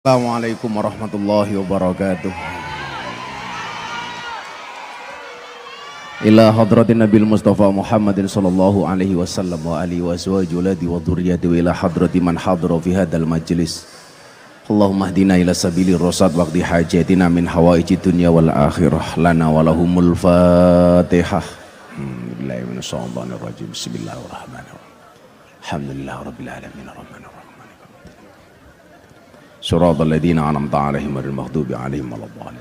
Assalamualaikum warahmatullahi wabarakatuh. Ila hadratin Nabil Mustafa Muhammadin sallallahu alaihi wasallam wa alihi wa azwajihi wa dhurriyyati wa ila hadrati man hadra fi hadzal majlis. Allahumma hdina ila sabilir rasyad waqti hajatina min hawaiji dunya wal akhirah lana wa lahumul Fatihah. Billahi minash shaitanir rajim. Bismillahirrahmanirrahim. Alhamdulillahirabbil alamin arrahmanir rahim. Suratal ladzina an'amta 'alaihim ghairil maghdubi 'alaihim waladdallin.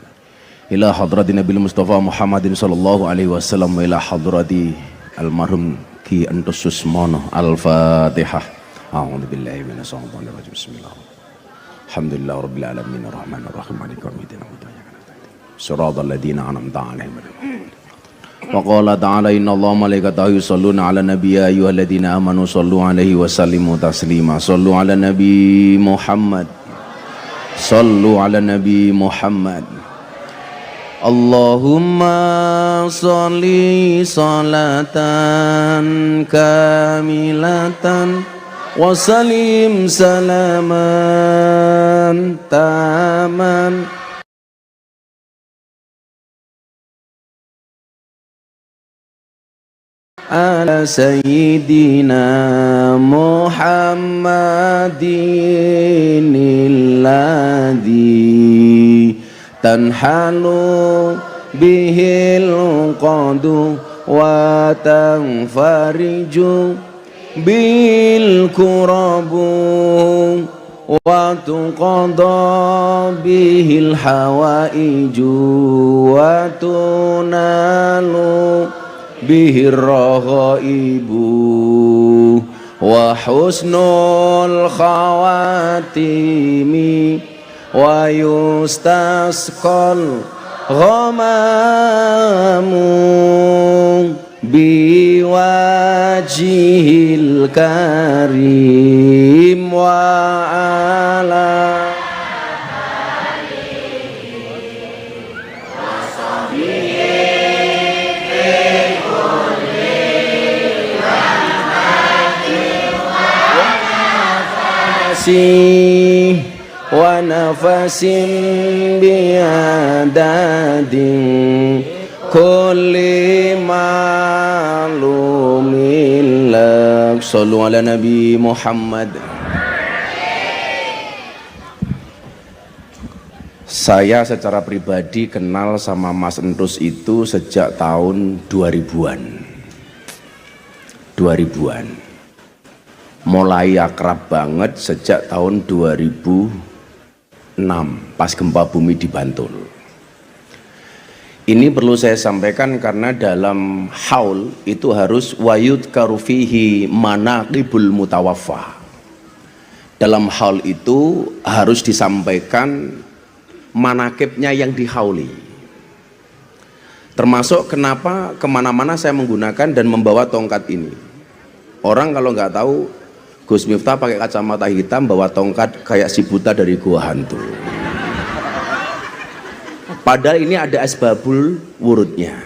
Ila hadratin Nabil Mustafa Muhammadin sallallahu alaihi wasallam wa ila hadrati almarhum Ki Entus Susmono. Al-Fatihah. A'udzu billahi minasy syaithanir rajim. Bismillahirrahmanirrahim. Alhamdulillahirabbil alamin arrahmanir rahim maliki yaumiddin. Suratal ladzina an'amta 'alaihim. Wa qala ta'ala innallaha malaikatahu yusholluna 'alan nabiyyi ya ayyuhalladzina amanu shallu 'alaihi wa sallimu taslima. Shallu 'alan nabi Muhammad. Sallu ala Nabi Muhammad. Allahumma sholli salatan kamilatan wa salim salaman taman ala sayyidina Muhammadin alladhi tanhalu bihil qadu wa tanfariju bil kurabu wa tuqadha bihil hawaiju wa tunalu bihir raghaibu wa husnul khawatimi wa yustasqal ghamamu biwajhil karim wa ala wa nafasin biadadin kulli ma'lumin lak. Sallu ala Nabi Muhammad. Saya secara pribadi kenal sama Mas Entus itu sejak tahun 2000-an. Mulai akrab banget sejak tahun 2006 pas gempa bumi di Bantul. Ini perlu saya sampaikan karena dalam haul itu harus wayud karufihi manaqibul mutawaffa. Dalam haul itu harus disampaikan manakibnya yang dihauli. Termasuk kenapa kemana-mana saya menggunakan dan membawa tongkat ini. Orang kalau nggak tahu Gus Miftah pakai kacamata hitam bawa tongkat kayak si buta dari gua hantu. Padahal ini ada asbabul wurudnya.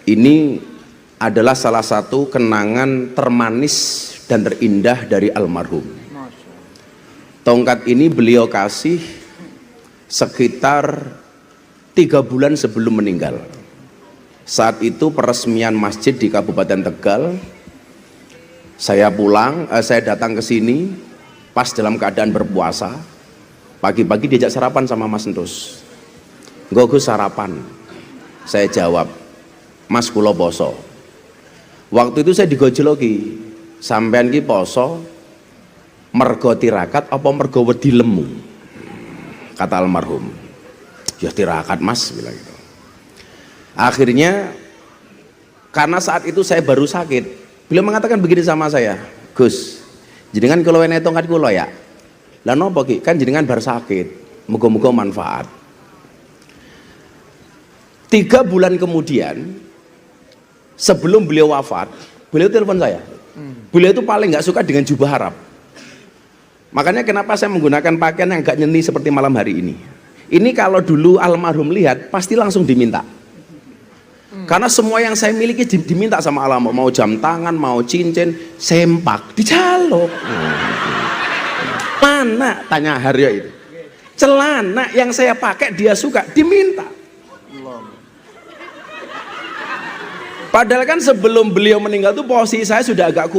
Ini adalah salah satu kenangan termanis dan terindah dari almarhum. Tongkat ini beliau kasih sekitar 3 bulan sebelum meninggal. Saat itu peresmian masjid di Kabupaten Tegal. Saya datang ke sini pas dalam keadaan berpuasa. Pagi-pagi diajak sarapan sama Mas Entus. Nggo Gus sarapan. Saya jawab, Mas kula poso. Waktu itu saya digojloki, sampean ki poso mergo tirakat apa mergo wedi lemu? Kata almarhum. Ya tirakat Mas, bilang gitu. Akhirnya karena saat itu saya baru sakit, beliau mengatakan begini sama saya, Gus, jenengan kalau enek tongkat kula ya. Lah napa ki? Kan jenengan bar sakit. Muga-muga manfaat. 3 bulan kemudian sebelum beliau wafat, beliau telepon saya. Beliau itu paling nggak suka dengan jubah Arab. Makanya kenapa saya menggunakan pakaian yang agak nyeni seperti malam hari ini. Ini kalau dulu almarhum lihat pasti langsung diminta. Karena semua yang saya miliki diminta sama alam, mau jam tangan, mau cincin, sempak, dijaluk. Mana? Tanya Haryo itu. celana yang saya pakai dia suka, diminta. Padahal kan sebelum beliau meninggal tuh posisi saya sudah agak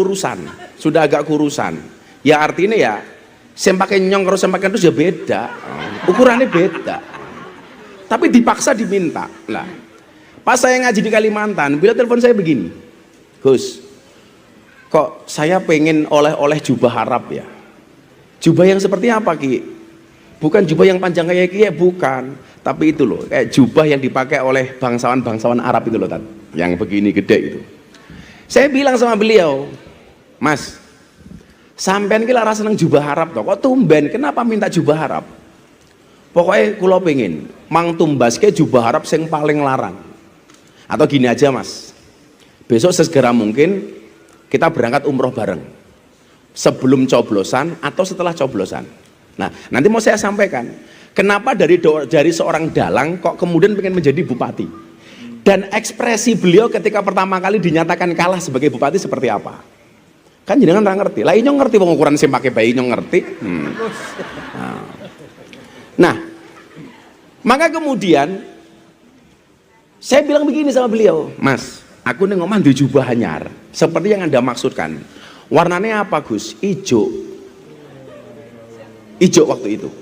kurusan. Ya artinya ya, saya pakai nyong kalau saya pakai terus ya beda, ukurannya beda. Tapi dipaksa diminta. Lah, pas saya ngaji di Kalimantan, beliau telepon saya begini, Gus, kok saya pengen oleh-oleh jubah Arab ya? Jubah yang seperti apa Ki? Bukan jubah yang panjang kayak Ki, bukan. Tapi itu loh, kayak jubah yang dipakai oleh bangsawan-bangsawan Arab itu loh, Tan. Yang begini gede itu. Saya bilang sama beliau, Mas, sampean ki lara seneng jubah Arab toh, kok tumben kenapa minta jubah Arab? Pokoknya kula pengen mang tumbaske jubah Arab sing paling larang. Atau gini aja Mas, besok sesegera mungkin kita berangkat umroh bareng, sebelum coblosan atau setelah coblosan. Nah, nanti mau saya sampaikan kenapa dari seorang dalang kok kemudian pengen menjadi bupati, dan ekspresi beliau ketika pertama kali dinyatakan kalah sebagai bupati seperti apa. Kan jenengan nggak ngerti lah, inyong ngerti pengukuran sing pakai bayi, inyong ngerti. Nah, maka kemudian saya bilang begini sama beliau, Mas, aku nih ngomong di jubah anyar seperti yang Anda maksudkan. Warnanya apa Gus? Ijo waktu itu.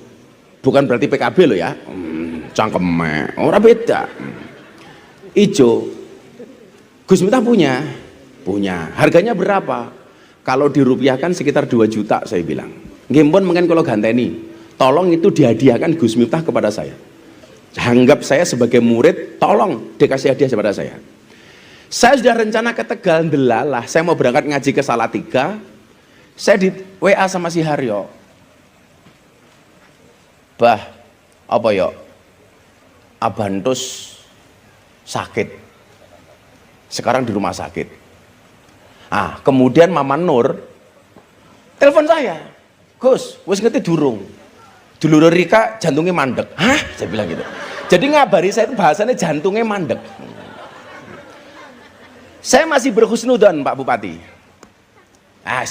Bukan berarti PKB loh ya, cangkeme orang beda. Ijo. Gus Miftah punya, harganya berapa? Kalau dirupiahkan sekitar 2 juta, saya bilang. Nggih mungkin kalau ganteni, tolong itu dihadiahkan Gus Miftah kepada saya. Anggap saya sebagai murid, tolong dikasih hadiah kepada saya. Saya sudah rencana ke Tegal, ndelalah, saya mau berangkat ngaji ke Salatiga. Saya di WA sama si Haryo. Bah, apa ya? Abantus sakit. Sekarang di rumah sakit. Kemudian Mama Nur telepon saya, Gus, wis ngerti durung? Dulur Rika jantungnya mandek. Hah? Saya bilang gitu. Jadi ngabari saya itu bahasanya jantungnya mandek. Saya masih berhusnudzon Pak Bupati.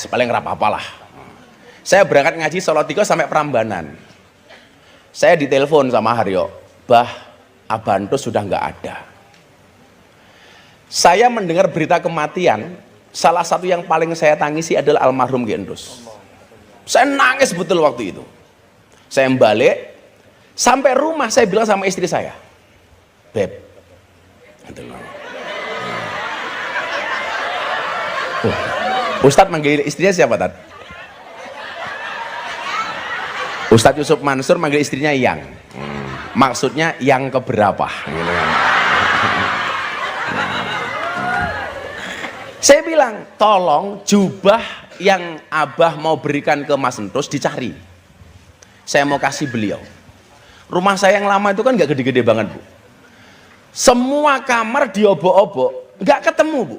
Paling nggak apa-apa lah. Saya berangkat ngaji Salatiga sampai Prambanan. Saya ditelepon sama Haryo, Bah, Abantus sudah nggak ada. Saya mendengar berita kematian, salah satu yang paling saya tangisi adalah almarhum Ki Endus. Saya nangis betul waktu itu. Saya balik, sampai rumah saya bilang sama istri saya, Beb, Ustadz manggil istrinya siapa Tat? Ustadz Yusuf Mansur manggil istrinya Yang. Maksudnya yang keberapa? Saya bilang, tolong jubah yang Abah mau berikan ke Mas Entus dicari. Saya mau kasih beliau. Rumah saya yang lama itu kan nggak gede-gede banget Bu. Semua kamar diobok-obok, nggak ketemu Bu.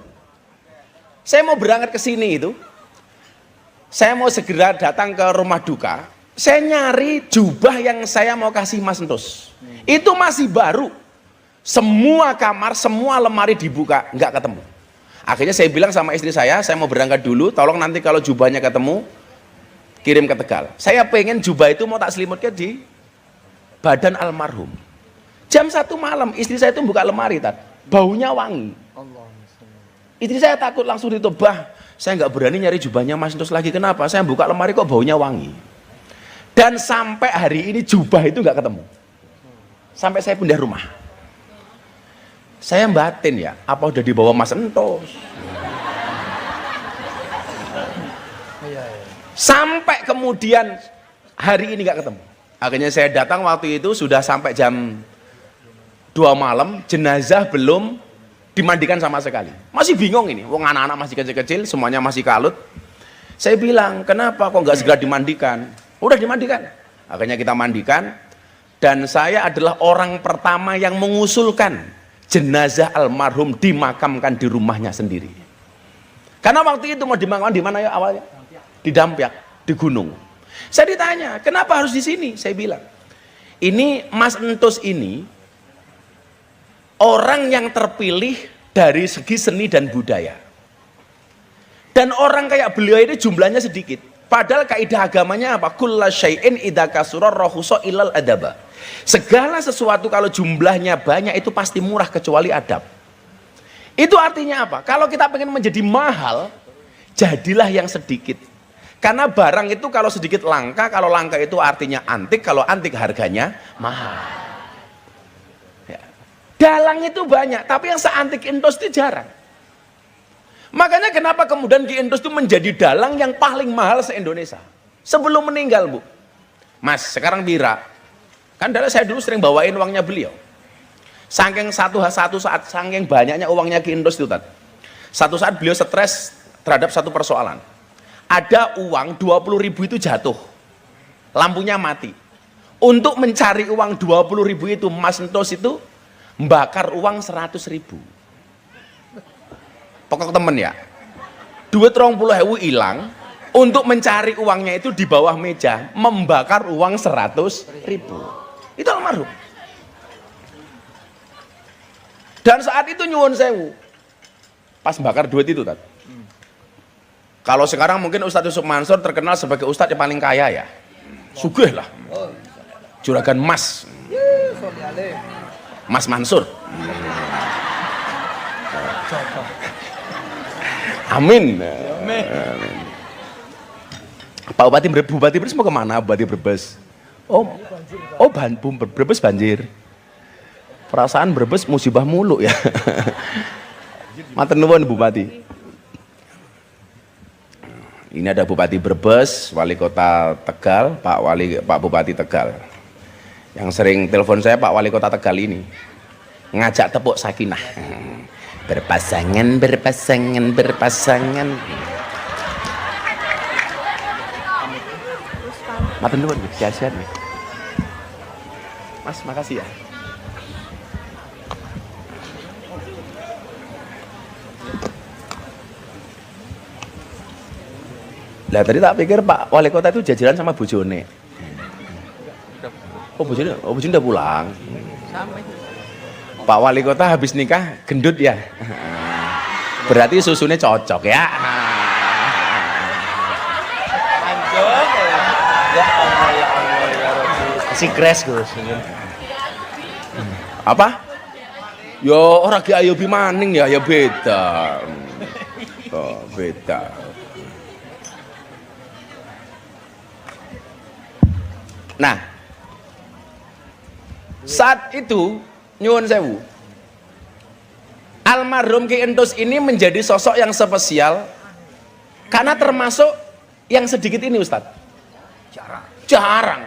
Saya mau berangkat ke sini itu, saya mau segera datang ke rumah duka. Saya nyari jubah yang saya mau kasih Mas Entus. Itu masih baru. Semua kamar, semua lemari dibuka, nggak ketemu. Akhirnya saya bilang sama istri saya mau berangkat dulu, tolong nanti kalau jubahnya ketemu, kirim ke Tegal. Saya pengen jubah itu mau tak selimutnya di badan almarhum. Jam 1 malam, istri saya itu buka lemari, Tat. Baunya wangi. Istri saya takut langsung ditobah. Saya nggak berani nyari jubahnya Mas Entus lagi. Kenapa? Saya buka lemari kok baunya wangi. Dan sampai hari ini jubah itu nggak ketemu. Sampai saya pindah rumah. Saya batin ya, apa udah dibawa Mas Entus? Sampai kemudian hari ini nggak ketemu. Akhirnya saya datang waktu itu sudah sampai jam 2 malam, jenazah belum dimandikan sama sekali. Masih bingung ini, wong anak-anak masih kecil-kecil, semuanya masih kalut. Saya bilang, kenapa kok nggak segera dimandikan? Udah dimandikan. Akhirnya kita mandikan, dan saya adalah orang pertama yang mengusulkan jenazah almarhum dimakamkan di rumahnya sendiri. Karena waktu itu mau dimakamkan di mana ya awalnya? Di Dampyak, di gunung. Saya ditanya, kenapa harus di sini? Saya bilang, ini Mas Entus ini orang yang terpilih dari segi seni dan budaya. Dan orang kayak beliau ini jumlahnya sedikit. Padahal kaidah agamanya apa? Kulla syai'in idza kasura rahusa ilal adaba. Segala sesuatu kalau jumlahnya banyak itu pasti murah kecuali adab. Itu artinya apa? Kalau kita pengen menjadi mahal, jadilah yang sedikit. Karena barang itu kalau sedikit langka, kalau langka itu artinya antik, kalau antik harganya mahal. Ya. Dalang itu banyak, tapi yang seantik endos itu jarang. Makanya kenapa kemudian Ki Endos itu menjadi dalang yang paling mahal se-Indonesia. Sebelum meninggal, Bu. Mas, sekarang bira. Kan saya dulu sering bawain uangnya beliau. Saking satu saat, saking banyaknya uangnya Ki Endos itu tadi. Satu saat beliau stres terhadap satu persoalan. Ada uang 20.000 itu jatuh, lampunya mati. Untuk mencari uang 20.000 itu, Mas Endos itu membakar uang 100.000. Pokok temen ya, duit 20.000 hilang. Untuk mencari uangnya itu di bawah meja, membakar uang 100.000. Itu almarhum. Dan saat itu nyuwun sewu, pas bakar duit itu tadi. Kalau sekarang mungkin Ustadz Yusuf Mansur terkenal sebagai Ustadz yang paling kaya ya. Sugih lah. Juragan Mas. Mas Mansur. Amin. Amin. Pak Bupati Brebes mau kemana? Bupati Brebes. Brebes banjir. Perasaan Brebes musibah mulu ya. Matur nuwun Bupati. Ini ada Bupati Brebes, Wali Kota Tegal, Pak Bupati Tegal. Yang sering telepon saya Pak Wali Kota Tegal ini ngajak tepuk sakinah. Berpasangan. Matur nuwun, sehat-sehat nih. Mas, makasih ya. Lah tadi tak pikir Pak Wali Kota itu jajaran sama bojone. Bojone udah pulang. Pak Wali Kota habis nikah gendut ya. Berarti susunya cocok ya. Si kres Gus. Apa? Yo orang ki ayo bimaning ya beda. Oh, beda. Nah, saat itu nyuwun sewu, almarhum Ki Endos ini menjadi sosok yang spesial karena termasuk yang sedikit ini Ustadz. Jarang.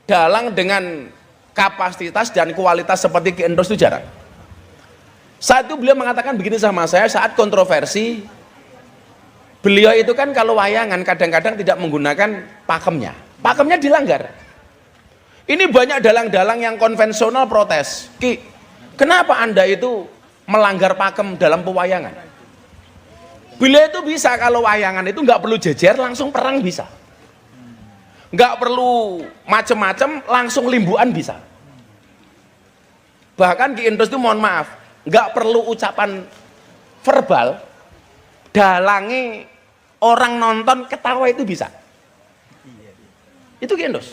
Dalang dengan kapasitas dan kualitas seperti Ki Endos itu jarang. Saat itu beliau mengatakan begini sama saya saat kontroversi. Beliau itu kan kalau wayangan kadang-kadang tidak menggunakan pakemnya. Pakemnya dilanggar. Ini banyak dalang-dalang yang konvensional protes. Ki, kenapa Anda itu melanggar pakem dalam pewayangan? Beliau itu bisa kalau wayangan itu nggak perlu jejer, langsung perang bisa. Nggak perlu macem-macem, langsung limbuan bisa. Bahkan Ki Endos itu mohon maaf, nggak perlu ucapan verbal, dalangi orang nonton ketawa itu bisa. Itu Ki Endos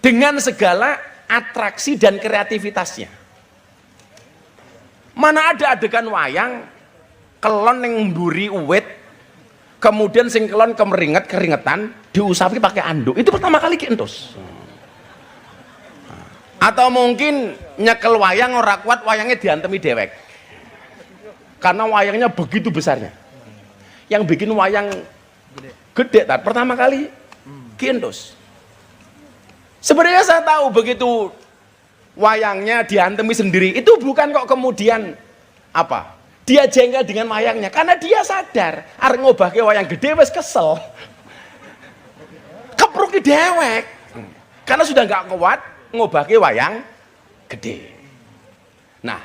dengan segala atraksi dan kreativitasnya. Mana ada adegan wayang kelon yang mburi uwit, kemudian sing kelon keringetan diusapi pakai anduk, itu pertama kali Ki Endos. Atau mungkin nyekel wayang ora kuat, wayangnya diantemi dewek karena wayangnya begitu besarnya. Yang bikin wayang gede pertama kali Ki Endos. Sebenarnya saya tahu begitu wayangnya diantemi sendiri itu bukan kok kemudian apa dia jengkel dengan wayangnya, karena dia sadar arep ngobahke wayang gede wis kesel kepruki dewek karena sudah nggak kuat ngobahke wayang gede. Nah,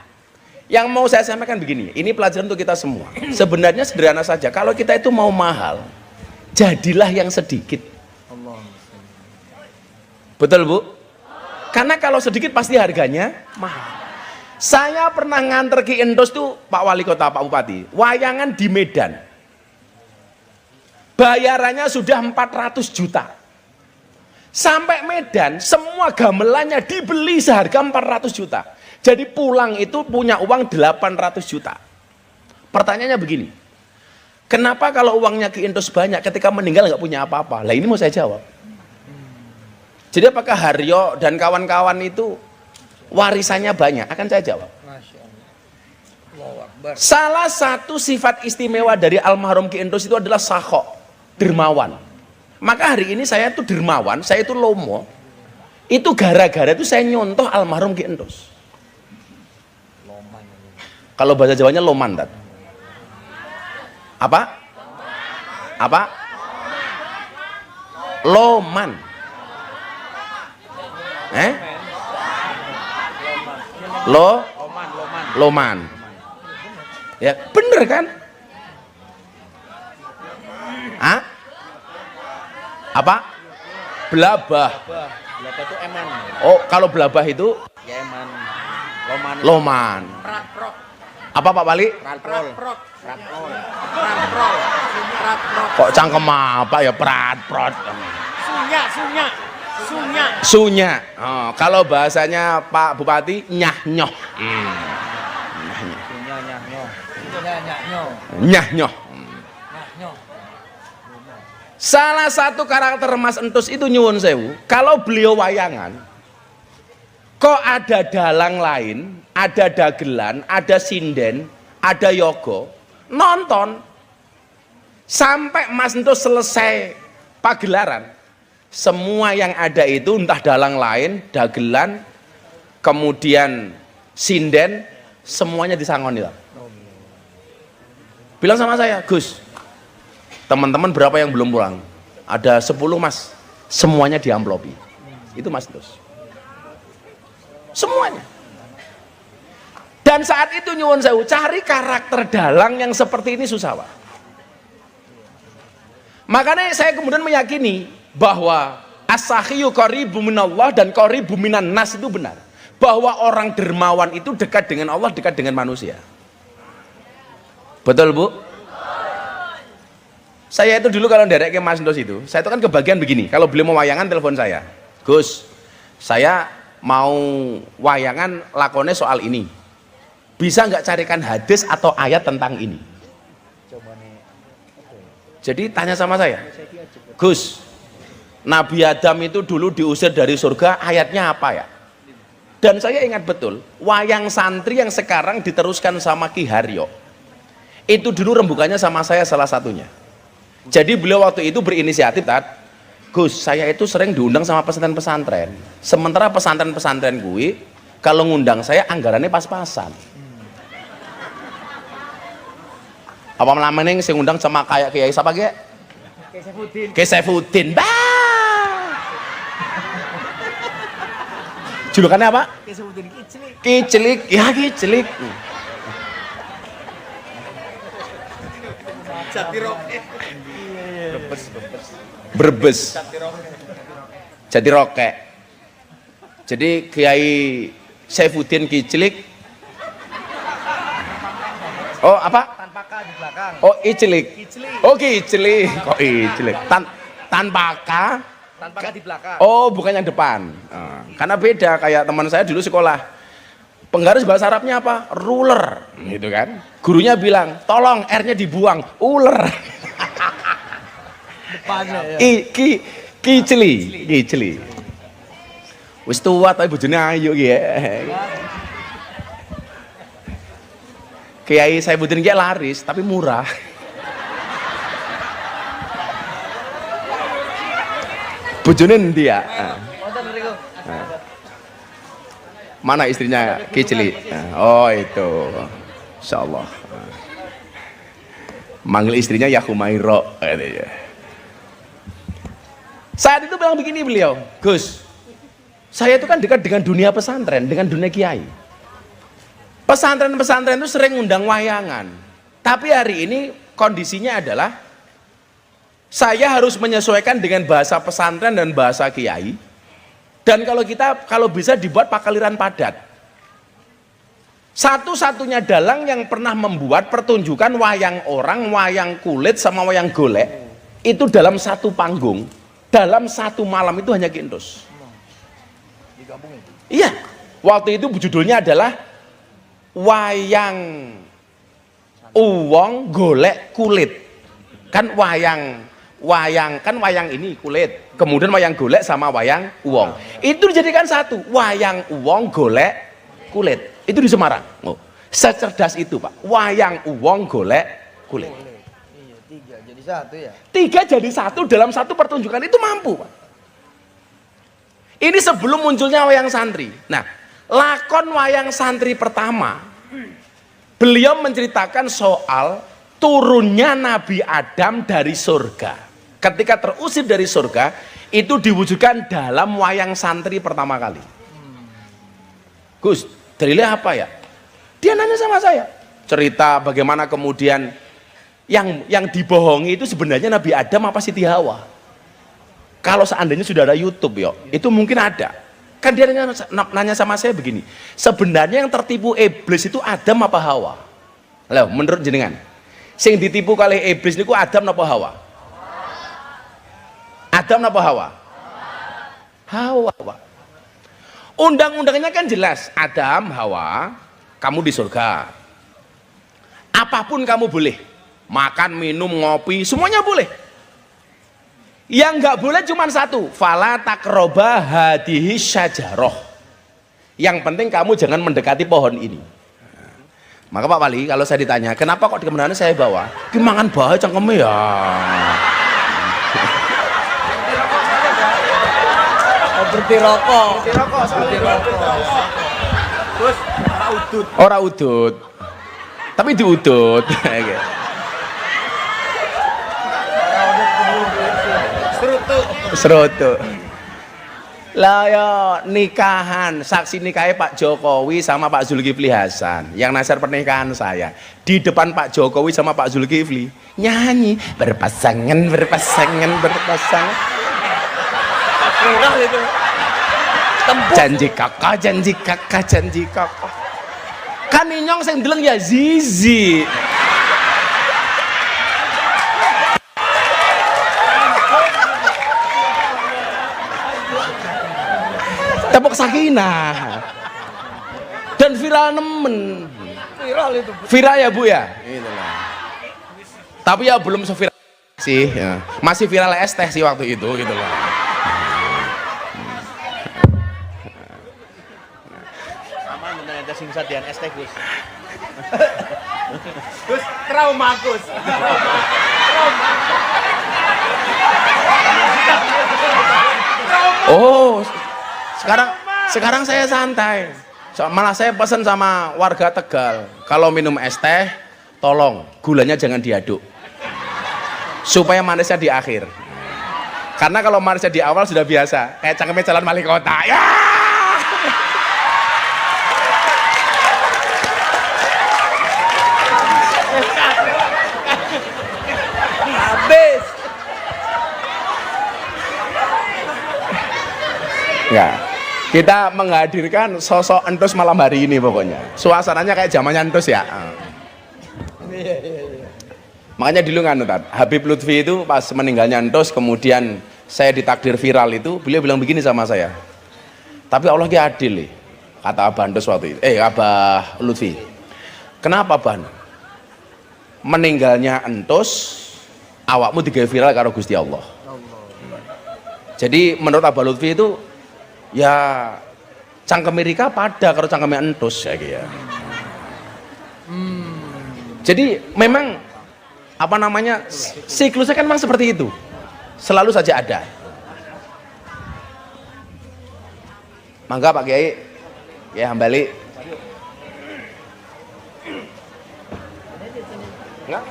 yang mau saya sampaikan begini, ini pelajaran untuk kita semua. Sebenarnya sederhana saja, kalau kita itu mau mahal, jadilah yang sedikit. Betul Bu? Karena kalau sedikit pasti harganya mahal. Saya pernah nganter Ki Endos tuh Pak Wali Kota, Pak Bupati, wayangan di Medan. bayarannya sudah 400 juta. Sampai Medan semua gamelannya dibeli seharga 400 juta. Jadi pulang itu punya uang 800 juta. Pertanyaannya begini, kenapa kalau uangnya Ki Entus banyak ketika meninggal nggak punya apa-apa? Lah ini mau saya jawab. Jadi apakah Haryo dan kawan-kawan itu warisannya banyak? Akan saya jawab. Salah satu sifat istimewa dari almarhum Ki Entus itu adalah sakho, dermawan. Maka hari ini saya itu dermawan, saya itu lomo. Itu gara-gara itu saya nyontoh almarhum Ki Entus. Kalau bahasa Jawanya loman, dat. Apa? Apa? Loman. Loman. Ya, bener kan? Apa? Belabah. Belabah itu eman. Oh, kalau belabah itu? Ya eman. Loman. Apa Pak Bali? Praprol. Kok cangkem apa ya prat-prot? Sunya. Oh, kalau bahasanya Pak Bupati nyah-nyoh. Nyah-nyoh. Salah satu karakter Mas Entus itu nyuwun sewu, kalau beliau wayangan, kok ada dalang lain, ada dagelan, ada sinden, ada yogo, nonton sampai Mas Entus selesai pagelaran, semua yang ada itu entah dalang lain, dagelan, kemudian sinden, semuanya disangoni. Bilang sama saya, Gus, teman-teman berapa yang belum pulang? Ada 10 Mas, semuanya diamplopi. Itu Mas Entus. Semuanya. Dan saat itu nyuwun sewu, cari karakter dalang yang seperti ini susah, Pak. Makanya saya kemudian meyakini bahwa as-sakhiyu qaribu minallah dan qaribu minan nas itu benar. Bahwa orang dermawan itu dekat dengan Allah, dekat dengan manusia. Betul, Bu? Saya itu dulu kalau nderek ke Mas Entus itu, saya itu kan kebagian begini, kalau beliau mau wayangan telepon saya, Gus, saya mau wayangan lakonnya soal ini, bisa nggak carikan hadis atau ayat tentang ini? Jadi tanya sama saya, Gus, Nabi Adam itu dulu diusir dari surga, ayatnya apa ya? Dan saya ingat betul, wayang santri yang sekarang diteruskan sama Ki Haryo, itu dulu rembukannya sama saya salah satunya. Jadi beliau waktu itu berinisiatif, Gus, saya itu sering diundang sama pesantren-pesantren. Sementara pesantren-pesantren gue, kalau ngundang saya anggarannya pas-pasan. Apa malam ini saya ngundang sama kayak kiai siapa ge? Kiai Saifuddin. Julukannya apa? Kiai Saifuddin Kicilik. Kicilik, ya Kicilik. Brebes. Jatiroke. Jadi Kiai Saifuddin Kicilik. Oh, apa? Tanpa K di belakang. Oh, Icilik. Oh, Kicilik. Kok Icilik? Tanpa K. Tanpa K di belakang. Oh, bukan yang depan. Karena beda, kayak teman saya dulu sekolah. Penggaris bahasa Arabnya apa? Ruler, gitu kan? Gurunya bilang, tolong R-nya dibuang, uler. Depannya ya. Kiceli. Wis tua tapi bojone ayu ki ya. Kiai Saifuddin ki laris tapi murah. Bojone endi ya? Mana istrinya Kiceli? Oh itu, insyaallah. Manggil istrinya ya Humairo. Saat itu bilang begini beliau, Gus, saya itu kan dekat dengan dunia pesantren, dengan dunia kiai. Pesantren-pesantren itu sering undang wayangan. Tapi hari ini kondisinya adalah saya harus menyesuaikan dengan bahasa pesantren dan bahasa kiai. Dan kalau bisa dibuat pakaliran padat. Satu-satunya dalang yang pernah membuat pertunjukan wayang orang, wayang kulit sama wayang golek itu dalam satu panggung, dalam satu malam itu hanya Kintus. Digabungin. Iya, waktu itu judulnya adalah Wayang Uwong Golek Kulit. Kan wayang ini kulit, kemudian wayang golek sama wayang uwong itu dijadikan satu, wayang uwong golek kulit. Itu di Semarang. Oh, secerdas itu Pak, wayang uwong golek kulit. Iya, tiga jadi satu ya. Tiga jadi satu dalam satu pertunjukan itu mampu Pak. Ini sebelum munculnya wayang santri. Nah, lakon wayang santri pertama, beliau menceritakan soal turunnya Nabi Adam dari surga. Ketika terusir dari surga, itu diwujudkan dalam wayang santri pertama kali. Gus, dalilnya apa ya? Dia nanya sama saya, cerita bagaimana kemudian yang dibohongi itu sebenarnya Nabi Adam apa Siti Hawa. Kalau seandainya sudah ada YouTube yo, itu mungkin ada. Kan dia nanya sama saya begini, sebenarnya yang tertipu iblis itu Adam apa Hawa? Loh, menurut jenengan, sing ditipu kali iblis niku Adam napa Hawa? Adam napa Hawa? Hawa. Undang-undangnya kan jelas, Adam, Hawa, kamu di surga. Apapun kamu boleh, makan, minum, ngopi, semuanya boleh. Yang nggak boleh cuma satu, fala takroba hadihi syajaroh. Yang penting kamu jangan mendekati pohon ini. Maka Pak Wali, kalau saya ditanya, kenapa kok di kemenangan saya bawa? Gimangan bahaya cangkeme ya. Berhenti rokok. Berhenti rokok. Terus Ora udut. Tapi diudut. Serutu. Lah ya nikahan, saksi nikahnya Pak Jokowi sama Pak Zulkifli Hasan yang nasar pernikahan saya di depan Pak Jokowi sama Pak Zulkifli nyanyi berpasangan murah itu. janji kakak kan inyong sing deleng ya Zizi. Tepuk sakinah dan viral nemen. Viral itu. Viral ya Bu ya. Itulah. Tapi ya belum seviral sih. Ya. Masih viral es teh sih waktu itu gitu loh. Sama ternyata sing sadian es teh Gus. Gus trauma Gus. Oh, sekarang saya santai. Malah saya pesan sama warga Tegal, kalau minum es teh, tolong gulanya jangan diaduk, supaya manisnya di akhir. Karena kalau manisnya di awal sudah biasa, kayak cangkeme calon wali kota. Ya. Habis. Ya. Kita menghadirkan sosok Entus malam hari ini pokoknya. Suasananya kayak zamannya Entus ya. Iya. Makanya dulu kan Habib Lutfi itu pas meninggalnya Entus, kemudian saya ditakdir viral itu, beliau bilang begini sama saya. Tapi Allah ki adil, kata Abah Entus waktu itu. Abah Lutfi. Kenapa Ban? Meninggalnya Entus, awakmu digawe viral karo Gusti Allah. Jadi menurut Abah Lutfi itu ya cangkem Amerika pada kalau cangkemnya Entus ya gitu. Jadi memang apa namanya siklusnya kan memang seperti itu, selalu saja ada. Mangga Pak Kiai ya hambali. Enggak?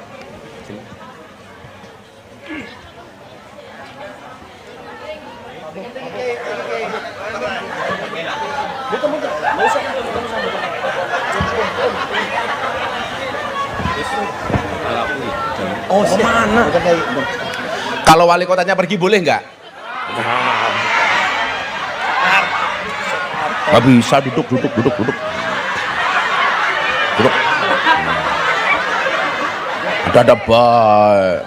Oh, mana? Kalau wali kotanya pergi boleh nggak? Nggak bisa, duduk. Ada baik.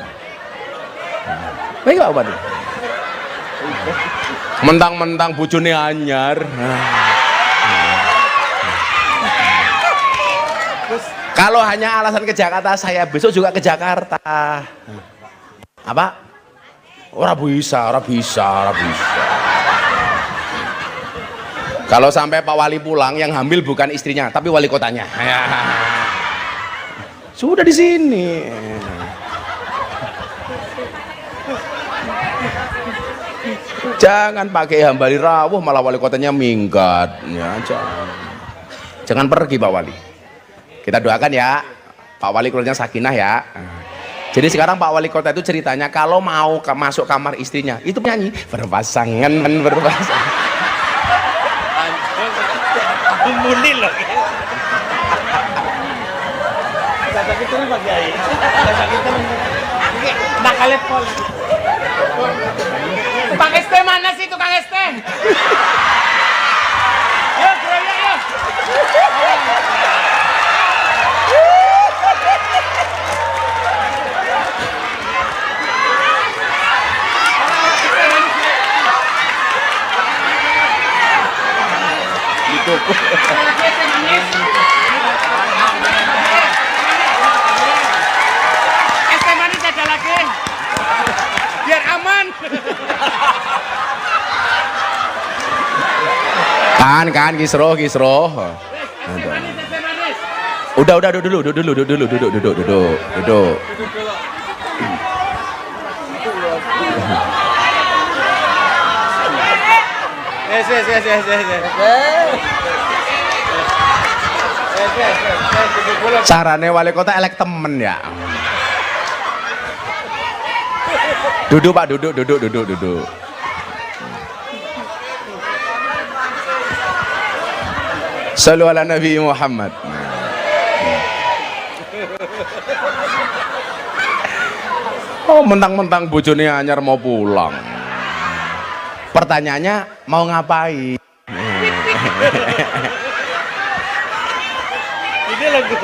Baik Pak Bupati. Mentang-mentang bojone anyar. Kalau hanya alasan ke Jakarta, saya besok juga ke Jakarta. Apa? Ora bisa. Kalau sampai Pak Wali pulang, yang hamil bukan istrinya, tapi wali kotanya. Ya. Sudah di sini. Jangan pakai hambali rawuh malah wali kotanya minggat. Ya, jangan pergi Pak Wali. Kita doakan ya, Pak Wali keluarnya sakinah ya. Jadi sekarang Pak Wali Kota itu ceritanya kalau mau masuk kamar istrinya, itu nyanyi berpasangan. Mulil loh. Kata kita nih Pak Kiai. Kata kita nakalnya pol. Tukang ST mana sih tukang ST? Yo, keroyok yo. Es teh manis ada lagi biar aman. Kan kisroh. Udah duduk. Carane wali kota elek temen ya. Duduk Pak, duduk. Shallu ala Nabi Muhammad. Oh, mentang-mentang bojone anyar mau pulang. Pertanyaannya mau ngapain? Ini lagu.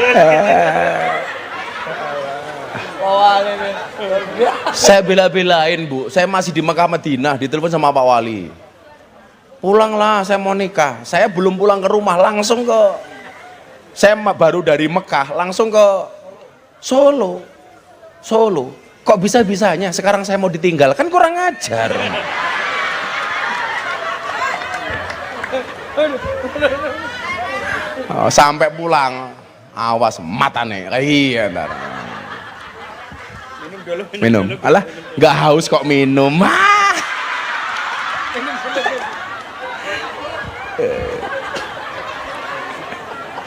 Saya bela-belain Bu, saya masih di Mekah Madinah, ditelepon sama Pak Wali. Pulanglah, saya mau nikah. Saya belum pulang ke rumah, langsung ke, saya baru dari Mekah, langsung ke Solo. Kok bisa-bisanya sekarang saya mau ditinggal, kan kurang ajar. Oh, sampai pulang, awas mata nih, iya ntar. Minum. Alah, nggak haus kok minum.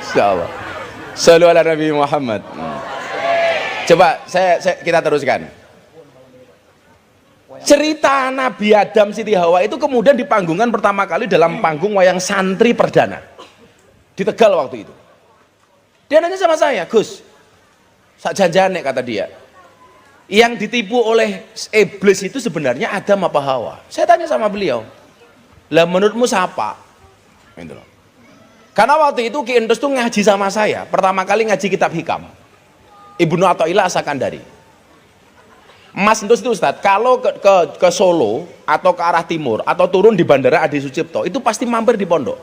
Insyaallah. Shallu ala Nabi Muhammad. Coba kita teruskan. Cerita Nabi Adam Siti Hawa itu kemudian dipanggungkan pertama kali dalam panggung wayang santri perdana di Tegal waktu itu. Dia nanya sama saya, Gus, sak janjane kata dia, yang ditipu oleh iblis itu sebenarnya Adam apa Hawa? Saya tanya sama beliau, lah menurutmu siapa? Gitu loh. Karena waktu itu Ki Entus tuh ngaji sama saya, pertama kali ngaji kitab Hikam, Ibnu Athaillah As-Sakandari. Mas Entus itu Ustadz, kalau ke Solo atau ke arah timur atau turun di Bandara Adi Sucipto itu pasti mampir di pondok.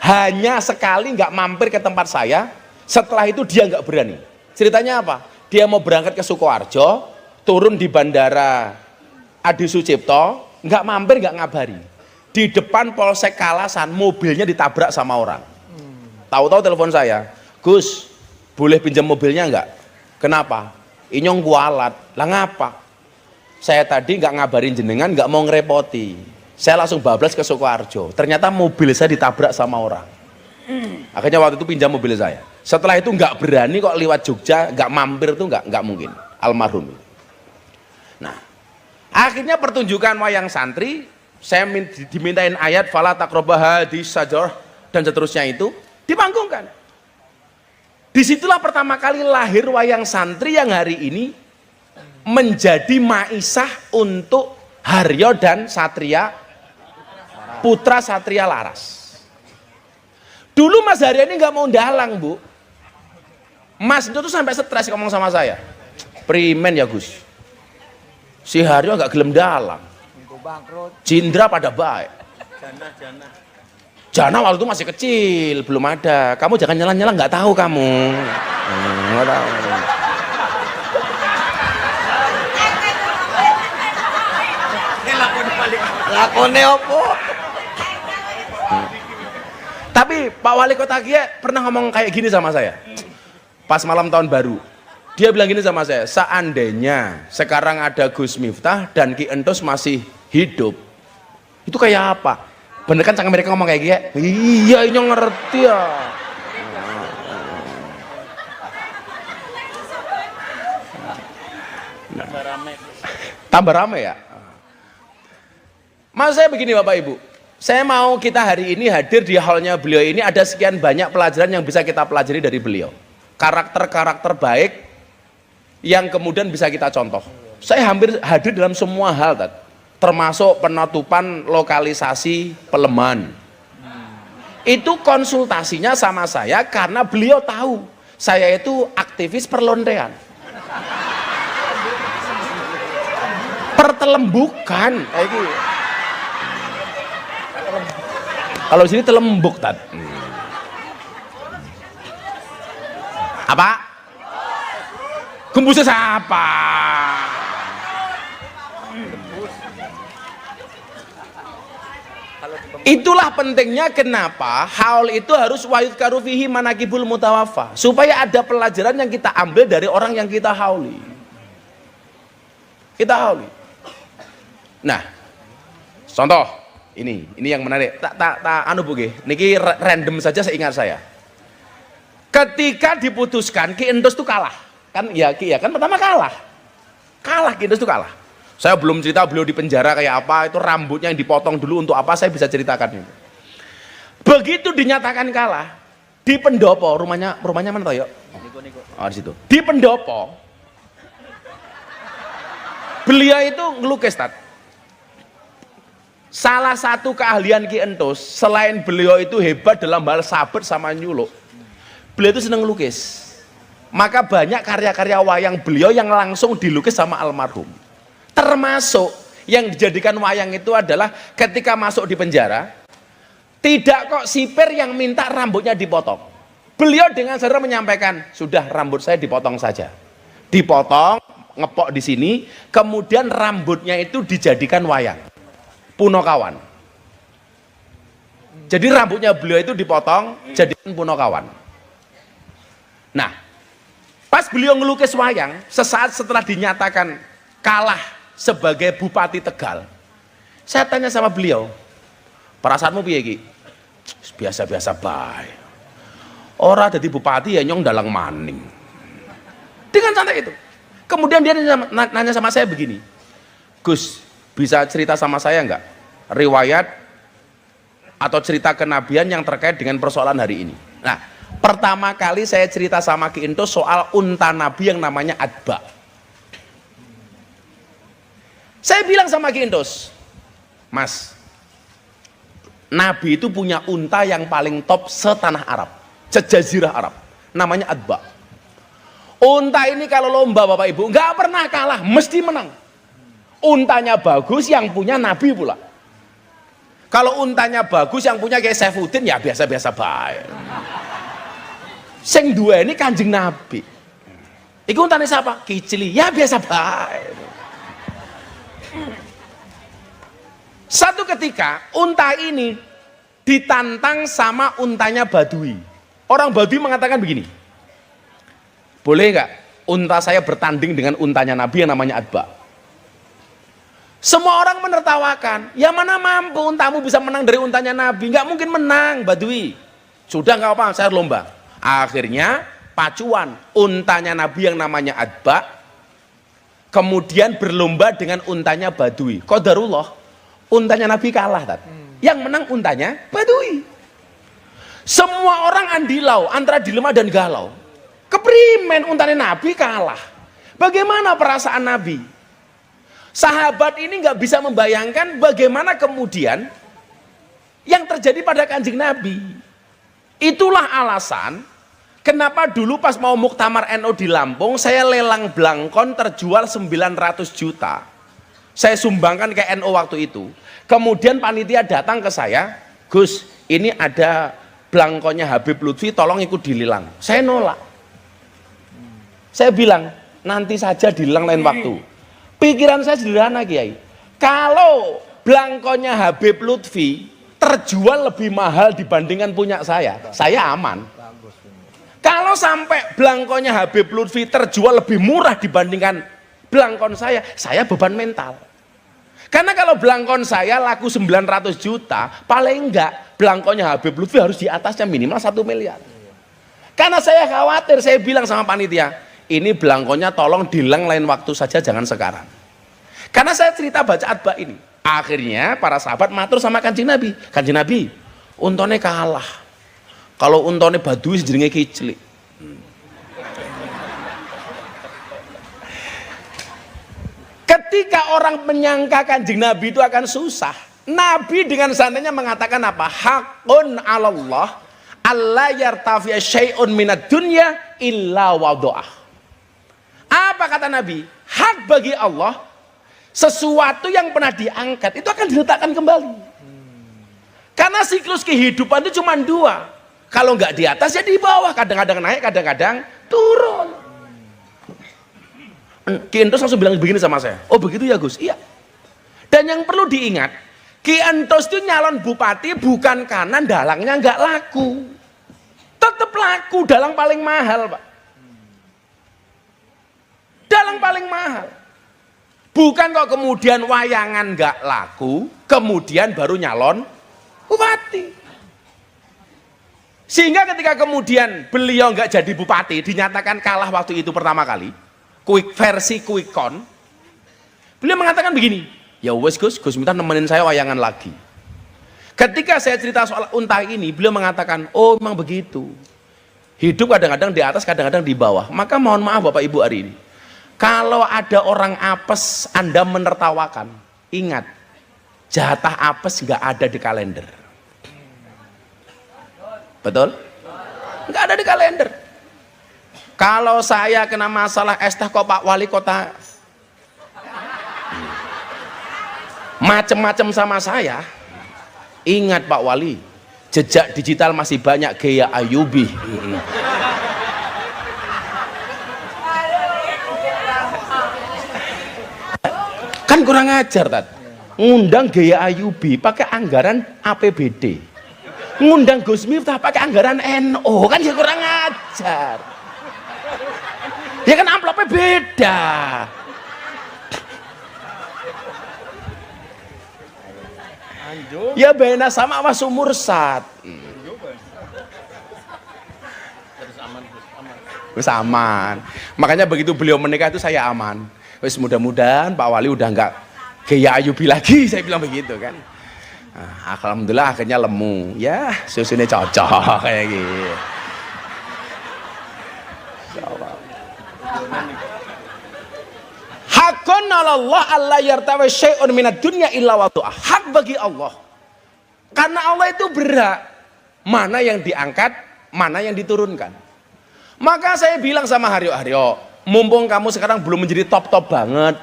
Hanya sekali nggak mampir ke tempat saya, setelah itu dia nggak berani. Ceritanya apa? Dia mau berangkat ke Sukoharjo, turun di Bandara Adi Sucipto, nggak mampir, nggak ngabari. Di depan Polsek Kalasan, mobilnya ditabrak sama orang. Tahu-tahu telepon saya, Gus, boleh pinjam mobilnya nggak? Kenapa? Inyong kualat. Lah ngapa? Saya tadi nggak ngabarin jenengan, nggak mau ngerepoti. Saya langsung bablas ke Sukoharjo. Ternyata mobil saya ditabrak sama orang. Akhirnya waktu itu pinjam mobil saya. Setelah itu nggak berani kok lewat Jogja, nggak mampir tuh nggak mungkin. Almarhum. Nah, akhirnya pertunjukan wayang santri, saya dimintain ayat fala taqrabah hadis sajar dan seterusnya itu dipanggungkan. Disitulah pertama kali lahir wayang santri yang hari ini menjadi maisah untuk Haryo dan Satria, putra Satria Laras. Dulu Mas Haryo ini nggak mau dalang Bu. Mas itu tuh sampai stres ngomong sama saya, primen ya Gus, Si Haryo nggak gelem dalang. Cindra pada baik. Jana waktu itu masih kecil, belum ada. Kamu jangan nyala-nyala, nggak tahu kamu. Nggak tahu. Lakone opo? Tapi Pak Wali Kota Kia pernah ngomong kayak gini sama saya. Pas malam tahun baru. Dia bilang gini sama saya, seandainya sekarang ada Gus Miftah dan Ki Entus masih hidup, itu kayak apa? Bener kan sang mereka ngomong kayak gitu? Iya, ini ngerti ya. Tambah rame ya. Mas saya begini Bapak Ibu, saya mau kita hari ini hadir di hallnya beliau ini, ada sekian banyak pelajaran yang bisa kita pelajari dari beliau. Karakter-karakter baik yang kemudian bisa kita contoh. Saya hampir hadir dalam semua hal, termasuk penutupan lokalisasi Peleman. Itu konsultasinya sama saya karena beliau tahu saya itu aktivis perlontean, pertelembukan. Kalau sini telembuk apa? Gembusnya siapa? Itulah pentingnya kenapa haul itu harus wayud karufihi manakibul mutawafa, supaya ada pelajaran yang kita ambil dari orang yang kita hauli. Nah, contoh ini yang menarik. Tak anu Bu nggih, niki random saja seingat saya. Ketika diputuskan Ki Entus itu kalah, kan ya Ki ya kan pertama kalah Ki Entus itu kalah. Saya belum cerita beliau di penjara kayak apa, itu rambutnya yang dipotong dulu untuk apa, saya bisa ceritakan itu. Begitu dinyatakan kalah di pendopo, rumahnya mana toh yuk? Oh di situ. Di pendopo, beliau itu ngelukis Salah satu keahlian Ki Entus, selain beliau itu hebat dalam hal sabar sama nyuluk, beliau itu senang ngelukis. Maka banyak karya-karya wayang beliau yang langsung dilukis sama almarhum. Termasuk yang dijadikan wayang itu adalah ketika masuk di penjara, tidak kok sipir yang minta rambutnya dipotong. Beliau dengan sadar menyampaikan, sudah rambut saya dipotong saja. Dipotong, ngepok di sini, kemudian rambutnya itu dijadikan wayang. Punokawan. Jadi rambutnya beliau itu dipotong, jadikan punokawan. Nah, pas beliau ngelukis wayang, sesaat setelah dinyatakan kalah sebagai Bupati Tegal, saya tanya sama beliau, perasaanmu piye Ki? Biasa-biasa baik. Ora jadi bupati ya nyong dalang maning. Dengan santai itu. Kemudian dia nanya sama saya begini, Gus, bisa cerita sama saya enggak riwayat atau cerita kenabian yang terkait dengan persoalan hari ini? Nah, pertama kali saya cerita sama Ki Entus soal unta Nabi yang namanya Adba. Saya bilang sama Ki Entus, Mas, Nabi itu punya unta yang paling top setanah Arab, sejazirah Arab, namanya Adba. Unta ini kalau lomba Bapak Ibu nggak pernah kalah, mesti menang. Untanya bagus, yang punya Nabi pula. Kalau untanya bagus, yang punya kayak Saifuddin ya biasa-biasa baik. Sing dua ini Kanjeng Nabi. Iku untanya siapa? Kicili, ya biasa baik. Satu ketika unta ini ditantang sama untanya Badui. Orang Badui mengatakan begini, boleh nggak unta saya bertanding dengan untanya Nabi yang namanya Adba? Semua orang menertawakan, ya mana mampu untamu bisa menang dari untanya Nabi? Nggak mungkin menang Badui. Sudah nggak apa, saya lomba. Akhirnya pacuan untanya Nabi yang namanya Adba kemudian berlomba dengan untanya Badui. Qadarullah, untanya Nabi kalah Yang menang untanya Badui. Semua orang andilau antara dilema dan galau. Keprimen untanya Nabi kalah. Bagaimana perasaan Nabi? Sahabat ini nggak bisa membayangkan bagaimana kemudian yang terjadi pada Kanjeng Nabi. Itulah alasan kenapa dulu pas mau muktamar NU di Lampung, saya lelang blangkon terjual 900 juta. Saya sumbangkan ke NU waktu itu. Kemudian panitia datang ke saya, Gus, ini ada belangkonya Habib Lutfi, tolong ikut dilelang. Saya nolak. Saya bilang, nanti saja dilelang lain waktu. Pikiran saya sederhana, Kiai. Kalau belangkonya Habib Lutfi terjual lebih mahal dibandingkan punya saya aman. Kalau sampai belangkonya Habib Lutfi terjual lebih murah dibandingkan belangkon saya beban mental. Karena kalau belangkon saya laku 900 juta, paling enggak belangkonnya Habib Lutfi harus di atasnya minimal 1 miliar. Karena saya khawatir, saya bilang sama panitia, ini belangkonnya tolong dilang lain waktu saja, jangan sekarang. Karena saya cerita baca atba ini. Akhirnya para sahabat matur sama Kanjeng Nabi. Kanjeng Nabi, untone kalah. Kalau untone Badui jenenge kiclik. Ketika orang menyangka Kanjeng Nabi itu akan susah, Nabi dengan santainya mengatakan apa? Hakun 'alallah alla yartafi'a syai'un minad dunya illa wada'ah. Apa kata Nabi? Hak bagi Allah, sesuatu yang pernah diangkat itu akan diletakkan kembali. Karena siklus kehidupan itu cuma 2. Kalau nggak di atas ya di bawah, kadang-kadang naik, kadang-kadang turun. Ki Entos langsung bilang begini sama saya, oh begitu ya Gus? Iya. Dan yang perlu diingat, Ki Entos itu nyalon bupati bukan karena dalangnya nggak laku, tetap laku, dalang paling mahal Pak, dalang paling mahal. Bukan kok kemudian wayangan nggak laku, kemudian baru nyalon bupati. Sehingga ketika kemudian beliau nggak jadi bupati, dinyatakan kalah waktu itu pertama kali, versi quick count, beliau mengatakan begini, ya wes Gus minta nemenin saya wayangan lagi. Ketika saya cerita soal unta ini, beliau mengatakan, oh memang begitu, hidup kadang-kadang di atas, kadang-kadang di bawah. Maka mohon maaf Bapak Ibu hari ini, kalau ada orang apes Anda menertawakan, ingat, jatah apes nggak ada di kalender. Betul? Nggak ada di kalender. Kalau saya kena masalah es teh kok Pak Wali Kota macem-macem sama saya, ingat Pak Wali, jejak digital masih banyak, gaya Ayubi. Kan kurang ajar Tat, ngundang gaya Ayubi pakai anggaran APBD, ngundang Gus Miftah pakai anggaran NO, kan ya kurang ajar. Ya kan amplopnya beda. Ya bena sama was umur sat. Wis aman. Makanya begitu beliau menikah itu saya aman. Wis mudah-mudahan Pak Wali udah nggak gaya Ayubi lagi, saya bilang begitu kan. Nah, alhamdulillah akhirnya lemu. Ya susunya cocok kayak gitu. Hakun 'alallah alla yartawi syai'un minad dunya illa wada'ah. Hak bagi Allah. Karena Allah itu berhak mana yang diangkat, mana yang diturunkan. Maka saya bilang sama Haryo, mumpung kamu sekarang belum menjadi top-top banget,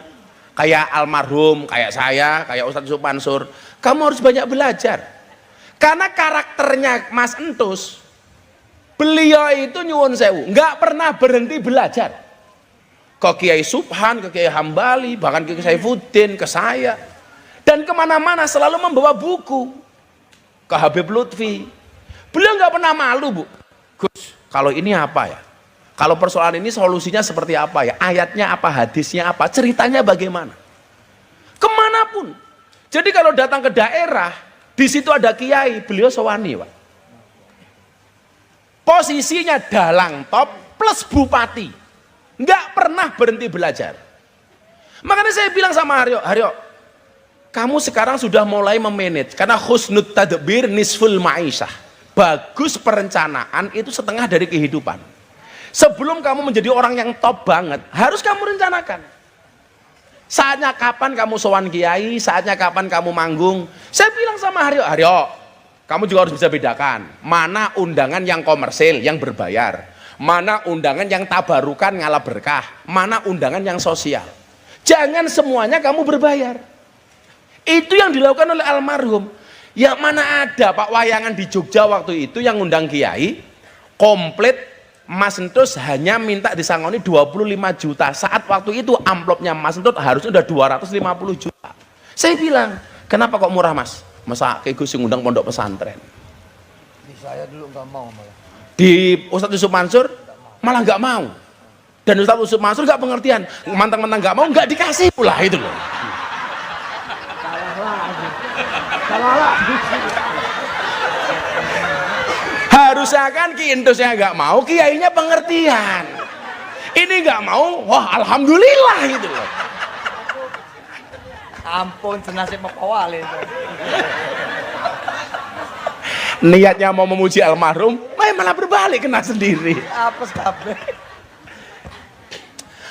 kayak almarhum, kayak saya, kayak Ustadz Supansur, kamu harus banyak belajar. Karena karakternya Mas Entus, beliau itu nyuwun sewu, nggak pernah berhenti belajar. Ke Kiai Subhan, ke Kiai Hambali, bahkan ke Kiai Saifuddin, ke saya. Dan kemana-mana selalu membawa buku. Ke Habib Lutfi. Beliau nggak pernah malu, Bu. Gus, kalau ini apa ya? Kalau persoalan ini solusinya seperti apa ya? Ayatnya apa, hadisnya apa, ceritanya bagaimana? Kemanapun. Jadi kalau datang ke daerah, di situ ada kiai, beliau sewani, Pak. Posisinya dalang top plus bupati. Nggak pernah berhenti belajar. Makanya saya bilang sama Haryo, kamu sekarang sudah mulai memanage, karena husnul tadbir nisful ma'isyah. Bagus perencanaan itu setengah dari kehidupan. Sebelum kamu menjadi orang yang top banget, harus kamu rencanakan. Saatnya kapan kamu sowan kiai, saatnya kapan kamu manggung. Saya bilang sama Haryo, kamu juga harus bisa bedakan mana undangan yang komersil, yang berbayar, mana undangan yang tabarukan ngalah berkah, mana undangan yang sosial. Jangan semuanya kamu berbayar. Itu yang dilakukan oleh almarhum. Ya mana ada Pak Wayangan di Jogja waktu itu yang ngundang kiai, komplit Mas Entus hanya minta disangoni 25 juta. Saat waktu itu amplopnya Mas Entus harus udah 250 juta. Saya bilang, kenapa kok murah Mas? Masa kayak Gus ngundang pondok pesantren? Di saya dulu nggak mau malah. Di Ustadz Yusuf Mansur malah nggak mau. Dan Ustadz Yusuf Mansur nggak pengertian, mantang-mantang nggak mau, nggak dikasih pula itu loh. Harusnya kan Ki Entusnya nggak mau, kiainya pengertian. Ini nggak mau, wah alhamdulillah gitu loh. Ampun, senasib mau kawalin. Niatnya mau memuji almarhum, malah berbalik kena sendiri. Apa kabeh?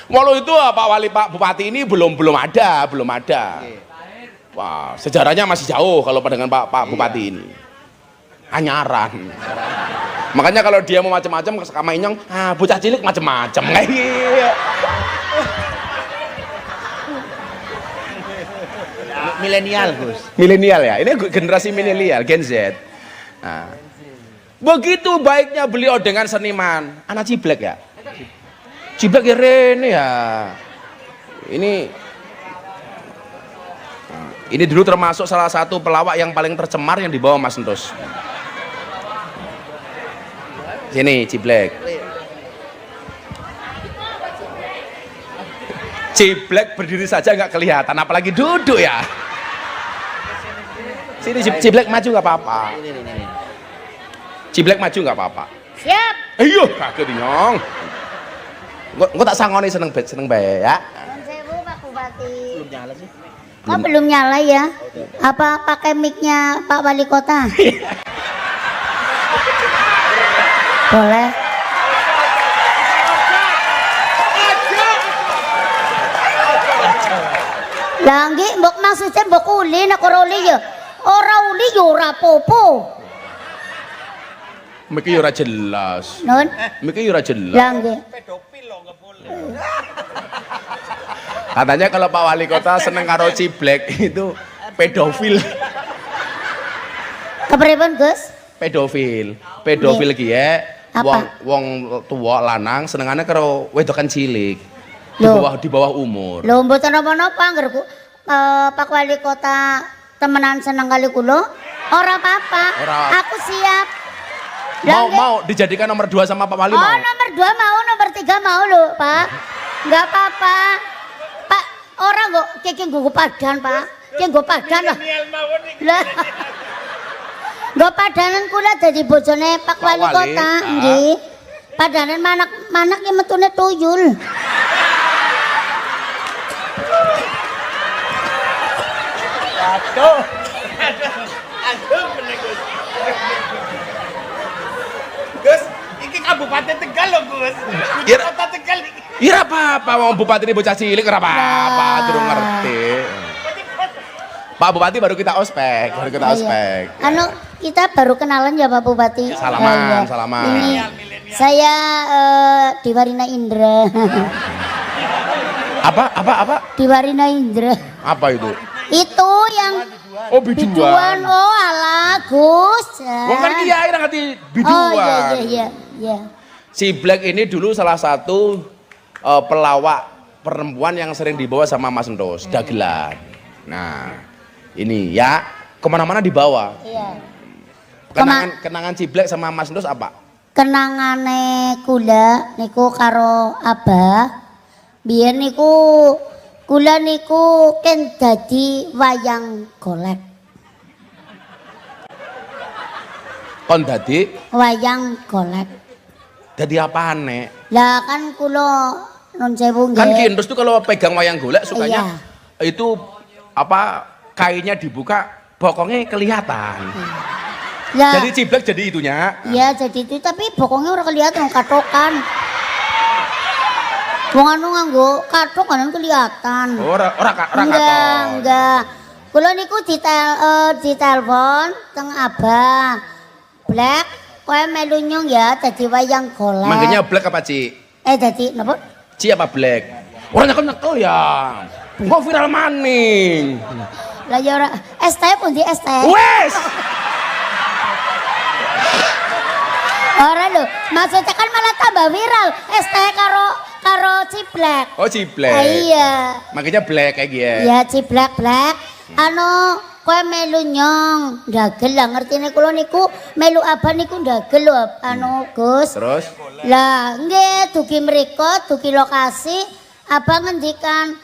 Walau itu Pak Bupati ini belum ada. Wah, sejarahnya masih jauh kalau dengan Pak Bupati ini. Anyaran. Makanya kalau dia mau macam-macam sama Inyong, bocah cilik macam-macam. Milenial, Gus. Milenial ya, ini generasi milenial, Gen Z. Nah, begitu baiknya beliau dengan seniman, anak Ciblek ya. Ciblek ya Rene ya. Ini dulu termasuk salah satu pelawak yang paling tercemar yang dibawa Mas Entus. Sini Ciblek. Ciblek berdiri saja nggak kelihatan, apalagi duduk ya. Sini Ciblek maju nggak apa-apa. Ciblek maju nggak apa-apa. Siap. Ayo, kaget Nyong. Gua tak sangoni seneng bae ya. Nuwun sewu Pak Bupati. Belum nyala sih. Kok belum nyala ya? Apa pakai mic-nya Pak Wali Kota? Boleh. Lah nggih, mbok maksudnya mbok uli nek ora uli ya. Ora uli ya ora apa-apa. Miki ora jelas. Nun. Miki ora jelas. Lah nggih. Pedofil loh, nggak boleh. Katanya kalau Pak Wali Kota seneng karo Ciblek itu pedofil. Kepripun, Gus? Pedofil ki ya. Apa? Wong tua lanang senengane karo wedokan cilik. Di bawah umur. Lho mboten napa-napa anggerku Pak Wali Kota temenan seneng kali kula. Ora apa-apa. Aku siap. Mau dijadikan nomor 2 sama Pak Wali mau? Nomor 2 mau, nomor 3 mau lho, Pak. Enggak apa-apa. Pak, ora kok kiki nggo padan, Pak. Ki nggo padan lah. Lah. Nggo padanan kula dadi bojone Pak Wali Kota, nggih. Padanan manak ki metune tuyul. Aduh. Gus, iki Kabupaten Tegal loh, Gus. Kota Tegal iki. Iya apa-apa, wong Bupati ini bocah cilik ora apa-apa, durung ngerti. Pak Bupati baru kita ospek, Anu kita baru kenalan ya Pak Bupati. Salaman. Ini saya Diwarina Indra. Apa? Diwarina Indra. Apa itu? Itu yang Oh, biduan. Oh alah Gus. Wong kan kiai nang ati biduan. Oh iya. Ciblek ini dulu salah satu pelawak perempuan yang sering dibawa sama Mas Entus, dagelan. Nah, ini ya kemana-mana dibawa. Iya. Kenangan Ciblek sama Mas Entus apa? Kenangane kula niku karo Abah. Biyen niku kula niku ken dadi wayang golek. Kon dadi Wayang golek. dadi apaan nek? Lah kan kula nun sewu nggih. Kan Ki Entus tuh kalau pegang wayang golek sukanya itu apa kainnya dibuka bokongnya kelihatan. Lah, Jadi Ciblek jadi itunya. iya jadi itu tapi bokongnya ora kelihatan katokan. Wong anu nganggo katok kan kelihatan. Ora katon. Enggak. Kula niku ditelepon teng Abah. Black, kowe melu nyong ya dadi wayang golek. Manggenya Black apa Ci? Dadi napa? Ci apa Black? Orang nyekel ya. Kok viral maning. Lah ya ora ST pun di ST. Wes. Ora lho, maksudnya kan malah tambah viral. ST karo ciblek. Oh ciblek. Iya. Makanya black kayak gitu. Ya ciblek black. Anu kowe melu nyong, ndagel lah ngertine kula niku melu abah niku ndagel lho anu Gus. Terus? Lah nggih dugi mriko, dugi lokasi abah ngendikan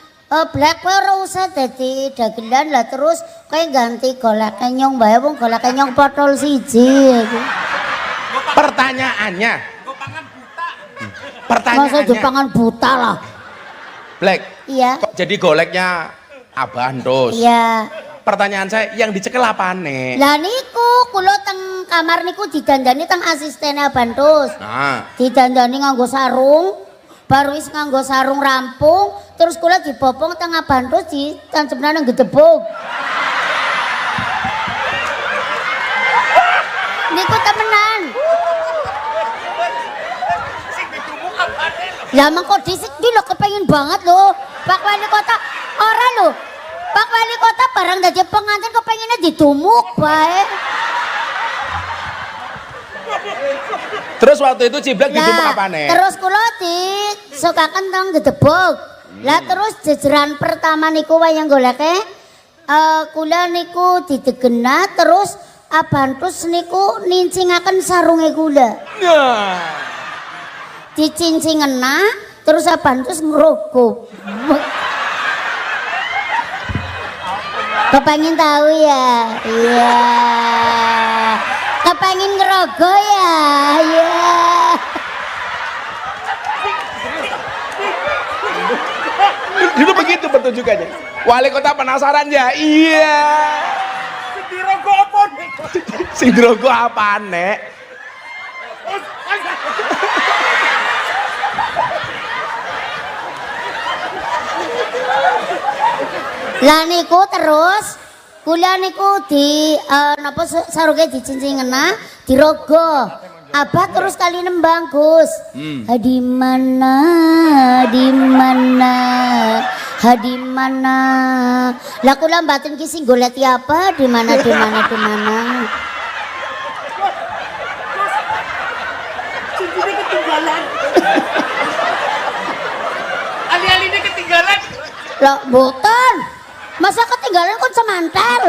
black kowe ora usah dadi dagelan lah terus kowe ganti golek nyong bae wong golek nyong potol siji. Pertanyaannya. Masa Jepangan buta lah. Black. Iya. Kok jadi goleknya Abah Andos? Iya. Pertanyaan saya yang dicekel apane? Lah niku kula teng kamar niku didandani teng asistene Bantus. Nah, Didandani nganggo sarung, baru wis nganggo sarung rampung, terus kula dibopong teng Bantus ditancapna nang gedebuk. Niku temenan. Lah mengko dhisik iki lho kepengin banget lho. Pak Wali Kota ora lho. Pak Wali Kota barang dadi pengantin kepenginnya ditumuk bae. terus waktu itu Ciblek didumuk apane? Terus kula disukaken teng gedebuk. Lah terus jejeran pertama niku wayang goleke kula niku didegena terus Abantus niku nincingaken sarunge kula. Nah. Dicincingena terus Abantus ngerogoh. Kepengin tahu ya? Iya. Kepengin ngerogoh ya? Iya. Dulu begitu pertunjukannya. Wali Kota penasaran ya? Iya. Dirogo apa nih? Sing drogo apane? Lah niku terus kula niku di napa sarunge dicincingena dirogo. Abah terus kali nembang Gus. Di mana? Di mana? Di mana? Lah kula mbaten ki sing goleki apa? Di mana? Di mana? Di mana? Cincinnya ketinggalan. Ali-alinya ketinggalan. Lah boten. Masa ketinggalan kon semantel.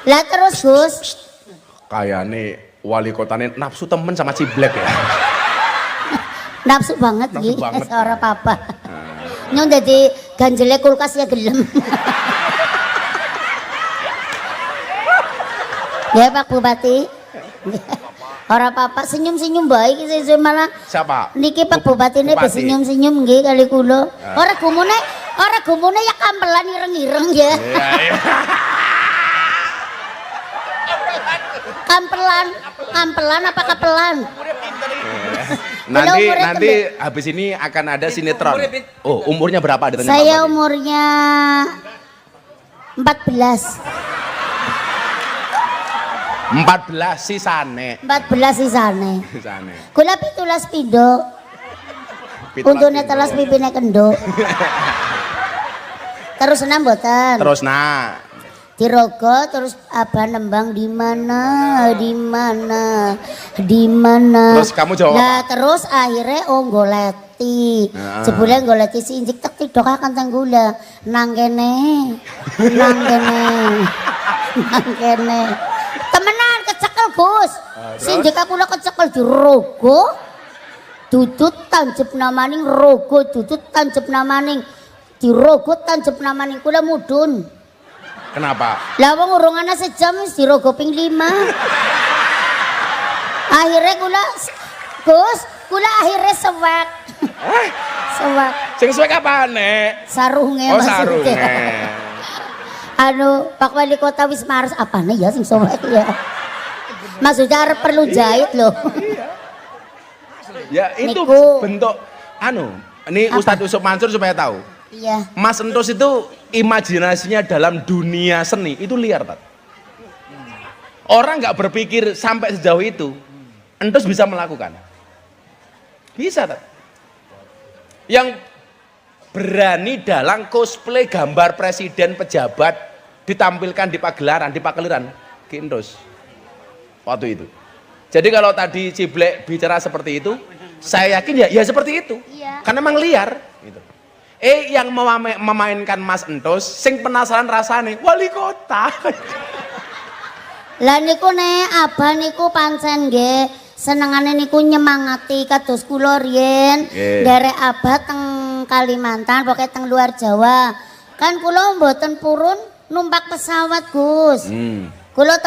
Lah terus Gus. Kayane Wali Kotane nafsu temen sama Ciblek ya. Nafsu banget Nafsu iki banget. ora apa-apa. Nyong dadi ganjele kulkas ya gelem. Ya Pak Bupati. Ora apa-apa senyum-senyum bae iki sesuk malah. Siapa? Niki Pak Bupati ini Bupati. senyum-senyum nggih kali kula. Ora gumune ya kampelan ireng-ireng ya. Iya, iya. Kampelan apa kapelan? Nanti umurnya nanti habis ini akan ada sinetron. Oh, umurnya berapa ditanya Pak Saya Bupati? umurnya 14. 14 sisane. 14 sisane. Sisane. Kula 17 pindho. Untune telas pipine kenduk. Terus enam mboten. Terus nah. Dirogo terus abah nembang di mana, di mana, di mana. Terus kamu jawab Nah apa? terus akhirnya goleti. Nah. Jebule goleti si injik tek tidok akan tenggula. Nang kene, nang kene, nang kene. Temenan kecekel Gus. Si injik aku lah kecekel dirogo. Dudut tancep namaning rogo, dudut tancep namaning dirogo tancep namaning kula mudun. Kenapa? Lah wong urung ana sejam wis dirogo ping 5. Akhirnya kula akhirnya sewek. Sewek Sing suwe kapane? sarunge Oh, maksudnya. sarunge. Anu Pak Wali Kota wis mares apane ya sing sewek ya. Maksudnya arep perlu jahit loh. Ya itu Niku. bentuk anu. Ini Apa? Ustadz Yusuf Mansur supaya tahu. Iya. Mas Entus itu imajinasinya dalam dunia seni itu liar, Tat. Orang nggak berpikir sampai sejauh itu. Entus bisa melakukan. Bisa, Tat. yang berani dalang cosplay gambar presiden pejabat ditampilkan di pagelaran, di Pakeliran, Kindos waktu itu. Jadi kalau tadi Ciblek bicara seperti itu, saya yakin ya seperti itu. Iya. Karena memang liar. Gitu. Yang memainkan Mas Entos, sing penasaran rasane wali kota. Lah niku abah niku pancen nggih senengane niku nyemangati kados kula riyen nderek abah teng Kalimantan pokoke teng luar Jawa. Kan kula mboten purun numpak pesawat, Gus. Kula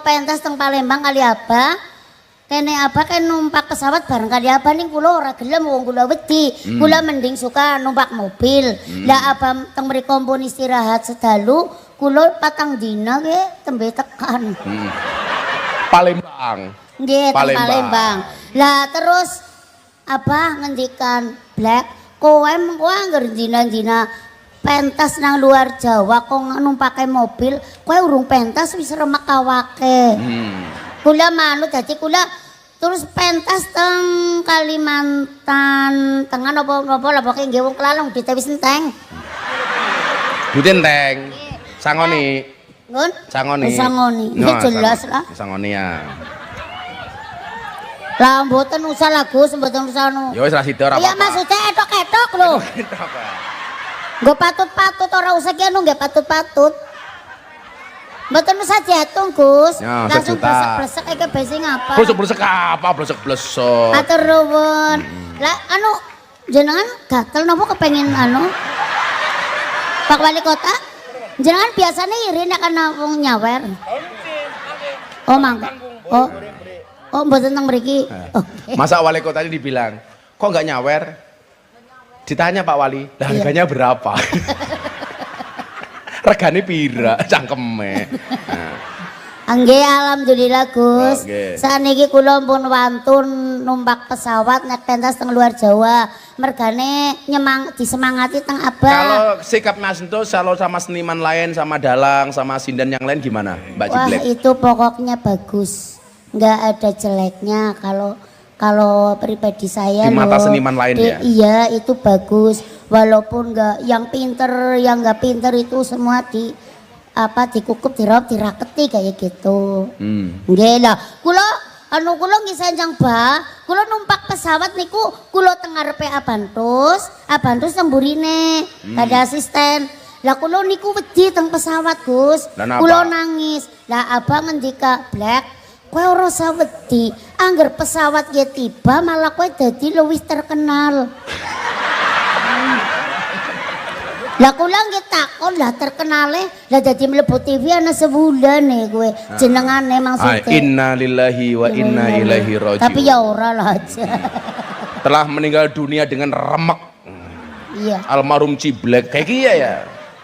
pentas teng Palembang kali abah. Kene abah kan numpak pesawat bareng kali abah ning kula ora gelem wong kula wedi. Kula mending suka numpak mobil. Lah abah teng mriko pun istirahat sedalu, kula 4 dina nggih tembe tekan. Palembang. Nggih, teng Palembang. Lah terus abah ngendikan, "Black, kowe mengko angger dina-dina pentas nang luar Jawa kok numpake mobil, kowe urung pentas wis remek awake." Kula manut dadi kula terus pentas teng Kalimantan Tengah napa-napa lah pokoke nggih wong kelalung ditewis enteng. Ditenteng. Sangoni. Ngun? Sangoni. Sangoni. Ya jelas lah. Sangoni ya. Lah mboten usah lah Gus, mboten usah anu. Ya wis ra sida ora apa-apa. Ya maksudnya etok-etok lho. Nggo patut-patut ora usah ki anu nggih patut-patut. Mboten usah jatuh Gus. Ya, langsung sejuta. blesek iki besi ngapa? Blesek-blesek apa? Blesek-blesek. Atur nuwun. Lah anu jenengan gatel napa kepengin anu? Pak Wali Kota? Jenengan biasanya iri nek ana wong nyawer. Oh mangga. Oh mboten teng mriki. Oke. Masa wali kota ini dibilang, "Kok nggak nyawer?" Ditanya Pak Wali, "Lah harganya berapa?" Regane pira cangkeme. Nggih alhamdulillah Gus. Oke. Saniki kula pun wantun numpak pesawat nek pentas teng luar Jawa. Mergane disemangati teng Abah. Kalau sikap Mas Entos kalau sama seniman lain, sama dalang, sama sindan yang lain gimana, Mbak Wah Ciblek? itu pokoknya bagus. Nggak ada jeleknya kalau pribadi saya Di mata loh. seniman lain ya? Iya itu bagus. Walaupun nggak yang pinter, yang nggak pinter itu semua dikukup, diraup, diraketi kayak gitu. Nggih lah. Kula nggih sanjang Bah, kula numpak pesawat niku kula teng ngarepe Abantus teng mburine. Ada asisten. Lah kula niku wedi teng pesawat, Gus. Kula nangis. Lah abang ngendika, "Black, kowe ora usah wedi. Angger pesawat ge tiba malah kowe dadi luwih terkenal." Lah kula nggih takon lah terkenale lah dadi mlebu TV ana sebulan nih kowe jenengane maksudnya. Inna lillahi wa inna ilaihi rajiun. Tapi ya ora lah aja. Telah meninggal dunia dengan remek. Iya. Almarhum Ciblek kayak kia ya.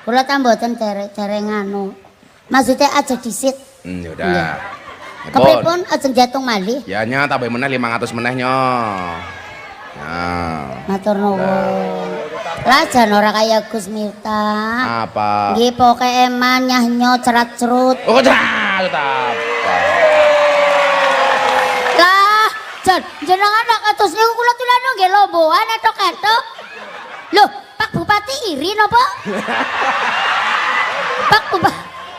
Kula ta mboten derek nganu. Maksudnya aja disit. Ya udah. Iya. Kepripun aja jatuh malih. Ya nya tambah meneh 500 meneh nyo. Nah. Matur nuwun. Lah jan ora kaya Gus Miftah. Apa? Nggih pokoke eman nyahnyo cerat-cerut. Oh, cerat apa? Lah, jan jenengan nak kados niku kula tulane nggih lomboan etok-etok. Loh, Pak Bupati iri napa?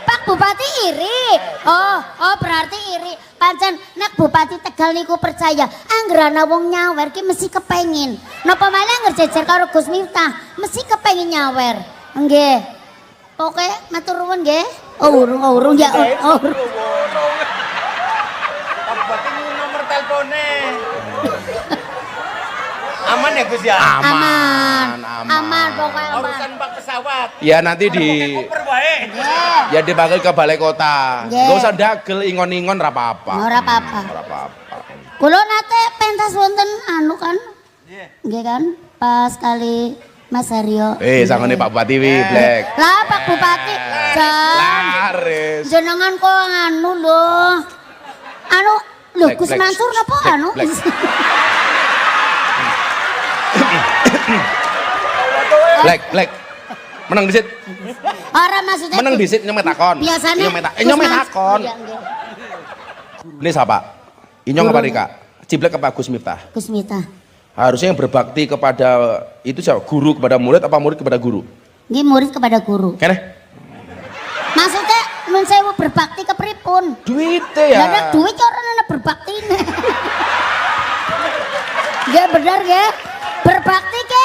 Pak Bupati iri. Oh berarti iri. Pancen nek Bupati Tegal niku percaya angger ana wong nyawer ki mesti kepengin. Napa malah angger jejer karo Gus Miftah mesti kepengin nyawer. Nggih. Oke, matur nuwun nggih. Urung ya. Urung. Pak Bupati ini nomor teleponnya. Aman ya Gus ya? Aman pokoknya aman. Urusan Pak pesawat. Ya nanti Koper wae. ya dipanggil ke balai kota. Nggih. Gak usah dagel ingon-ingon ora apa-apa. Ora apa-apa. Ora apa-apa. Kula nate pentas wonten anu kan? Nggih. Nggih kan? Pas kali Mas Haryo. Sangone Pak Bupati wi, Black. Lah Pak Bupati, Laris. jenengan kok anu lho. Anu lho Black, Gus Black. Mansur napa Black, anu? Black. Black. Menang disit. Ora maksudnya Menang disit nyemet takon. Biasanya Nyemet takon. Iya, nggih. Ini siapa? Inyong apa Rika? Ciblek apa Gus Miftah? Gus Miftah. Harusnya yang berbakti kepada itu siapa? Guru kepada murid apa murid kepada guru? Nggih murid kepada guru. Kene? Maksudnya nun sewu berbakti ke pripun? Duitnya ya. Lah nek duit orang ana berbaktine. Nggih bener nggih. Berbakti ke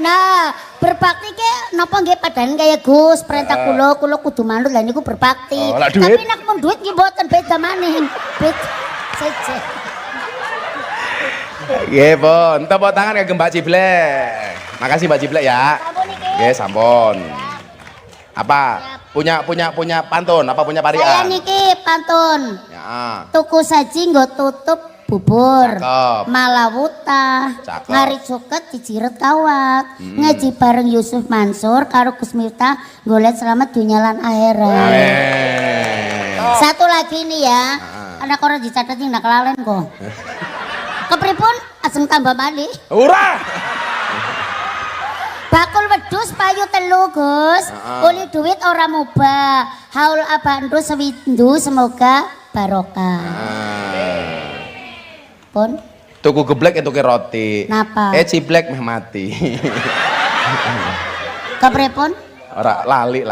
nah, berbakti ke napa nggih padahal kaya Gus, perintah kula kudu manut lah niku berbakti. Oh, lah duit. Tapi nek mun duit nggih mboten beda maning. Beda saja. Nggih, Pun. Tepuk tangan ke Mbak Ciblek. Makasih Mbak Ciblek ya. Sampun iki. Nggih, sampun. Apa? Punya pantun, apa punya Saya parian? niki pantun. Ya. Tuku saji nggo tutup bubur. Cakep. Malawuta. Cakep. Ngari cuket dijiret kawat. Ngaji bareng Yusuf Mansur karo Gus Miftah golek selamat dunia lan akhirat. Amin. Satu lagi nih ya. Anak orang dicatat ning nak kelalen kok. Kepripun asem tambah malih. Ura. Bakul wedhus payu telu, Gus. Uli duit ora mubah. Haul abandu sewindu semoga barokah. Pun Tuku geblek itu ke roti. Napa? Ciblek meh mati. kepripun? Ora lali.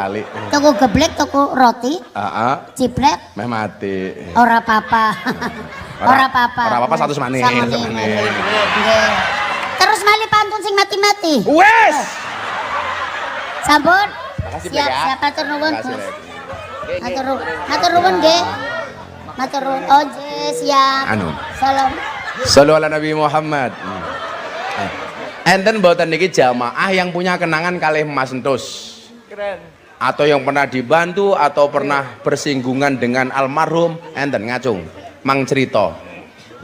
Tuku geblek, tuku roti, Heeh. ciplek, Meh mati. ora apa-apa. Ora apa-apa. Ora apa-apa, 100 maning. Nggih. Terus malih pantun sing mati-mati. Wes. Sampun? Makasih, Siap, Blek, ya. siap atur nuwun. Makasih, Gus. Lek. Matur nuwun nggih. Matur nuwun. Oh, nggih, siap. Anu. Salam. Sallu ala Nabi Muhammad. Enten mboten niki jamaah yang punya kenangan kalih Mas Entus. Keren. Atau yang pernah dibantu atau pernah bersinggungan dengan almarhum, enten ngacung. Mang cerita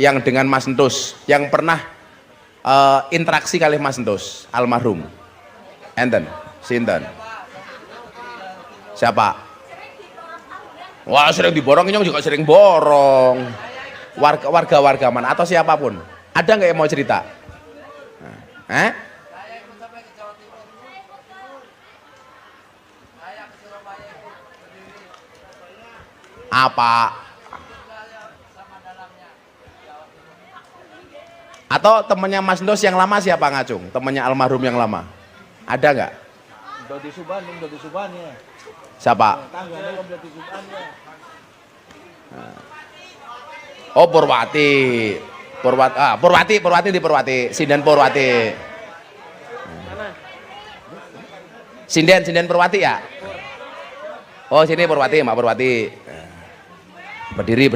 yang dengan Mas Entus, yang pernah interaksi kalih Mas Entus, almarhum. Enten, sinten? Siapa? Wah, sering diborong, nyong juga sering borong. Warga mana atau siapapun. Ada nggak yang mau cerita? Apa? Atau temannya Mas Entus yang lama siapa ngacung? Temannya almarhum yang lama. Ada nggak? Dodi Subhan ya. Siapa? Tangganya Om Dodi Subhan ya. Oh, Purwati. Purwati. Sinden Purwati. Sinden Purwati ya? Oh, sini Purwati, Mbak Purwati. Berdiri.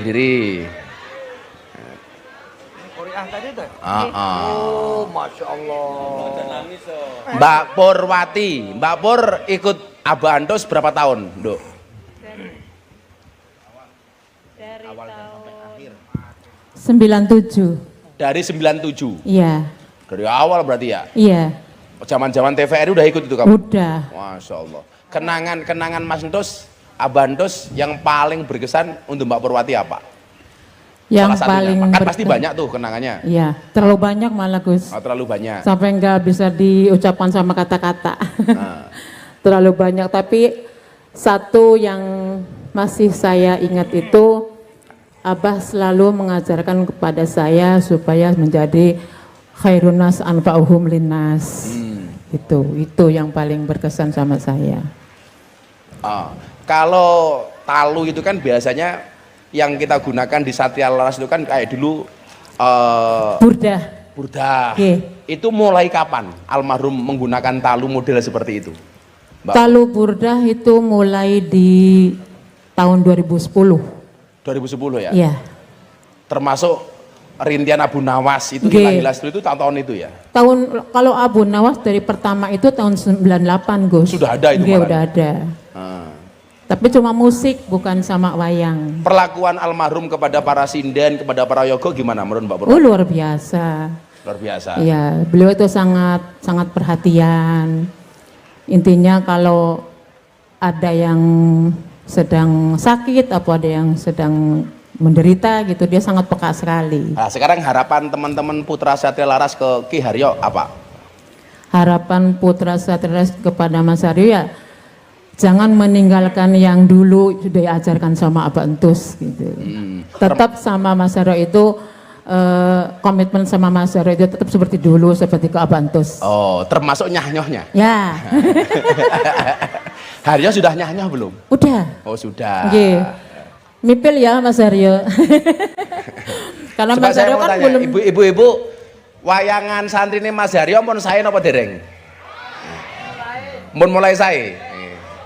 Korea tadi tuh. Oh, Masya Allah. Mbak Purwati, Mbak Pur ikut Abah Antus berapa tahun, Dok? Dari tahun 97. Dari 97. Iya. Dari awal berarti ya? Iya. Zaman-zaman TVRI udah ikut itu kamu? Udah. Masya Allah. Kenangan Mas Entus, Abah Antus yang paling berkesan untuk Mbak Purwati apa? Yang Salah satunya. paling Kan pasti banyak tuh kenangannya. Iya, terlalu banyak malah Gus. Oh, terlalu banyak. Sampai nggak bisa diucapkan sama kata-kata. Nah. Terlalu banyak, tapi satu yang masih saya ingat itu Abah selalu mengajarkan kepada saya supaya menjadi khairun nas anfa'uhum linnas. Itu yang paling berkesan sama saya. Kalau talu itu kan biasanya yang kita gunakan di Satya Laras itu kan kayak dulu burdah. Oke. Itu mulai kapan almarhum menggunakan talu model seperti itu? Mbak? Talu burdah itu mulai di tahun 2010. 2010 ya? Iya. Termasuk rintian Abu Nawas itu Oke. hilas dulu itu tahun itu ya? Kalau Abu Nawas dari pertama itu tahun 98 Gus. Sudah ada itu Oke, malah? udah ada. Tapi cuma musik bukan sama wayang. Perlakuan almarhum kepada para sinden, kepada para yogo gimana menurut Mbak Purwati? Oh, luar biasa. Luar biasa. Iya, beliau itu sangat perhatian. Intinya kalau ada yang sedang sakit atau ada yang sedang menderita gitu, dia sangat peka sekali. Nah, sekarang harapan teman-teman Putra Satya Laras ke Ki Haryo apa? Harapan Putra Satya Laras kepada Mas Aryo ya, jangan meninggalkan yang dulu sudah diajarkan sama Abah Entus gitu. Tetap sama Mas Aryo itu komitmen sama Mas Haryo itu tetap seperti dulu, seperti ke Abantus. Oh, termasuk nyah-nyohnya. Ya, Haryo sudah nyah-nyoh belum? udah. Oh, sudah. Nggih. Mipil ya Mas Haryo. Karena Coba Mas saya Haryo mau kan tanya, belum. ibu-ibu, wayangan santri ini Mas Haryo pun saya napa dereng? Mun mulai saya.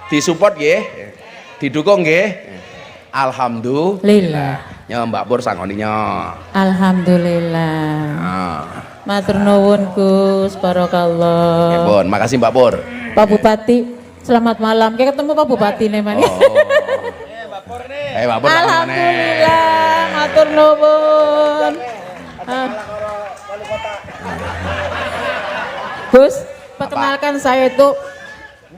Disupport nggih. Didukung nggih. Alhamdulillah. Nyo Mbak Pur sangoninya. Alhamdulillah. Ah. Matur nuwun Gus, barakallah. Ya pun, makasih Mbak Pur. Pak Bupati, selamat malam. Kayak ketemu Pak Bupati nih Mani. Oh. Mbak Pur Alhamdulillah, matur nuwun. Ah. Gus, perkenalkan saya itu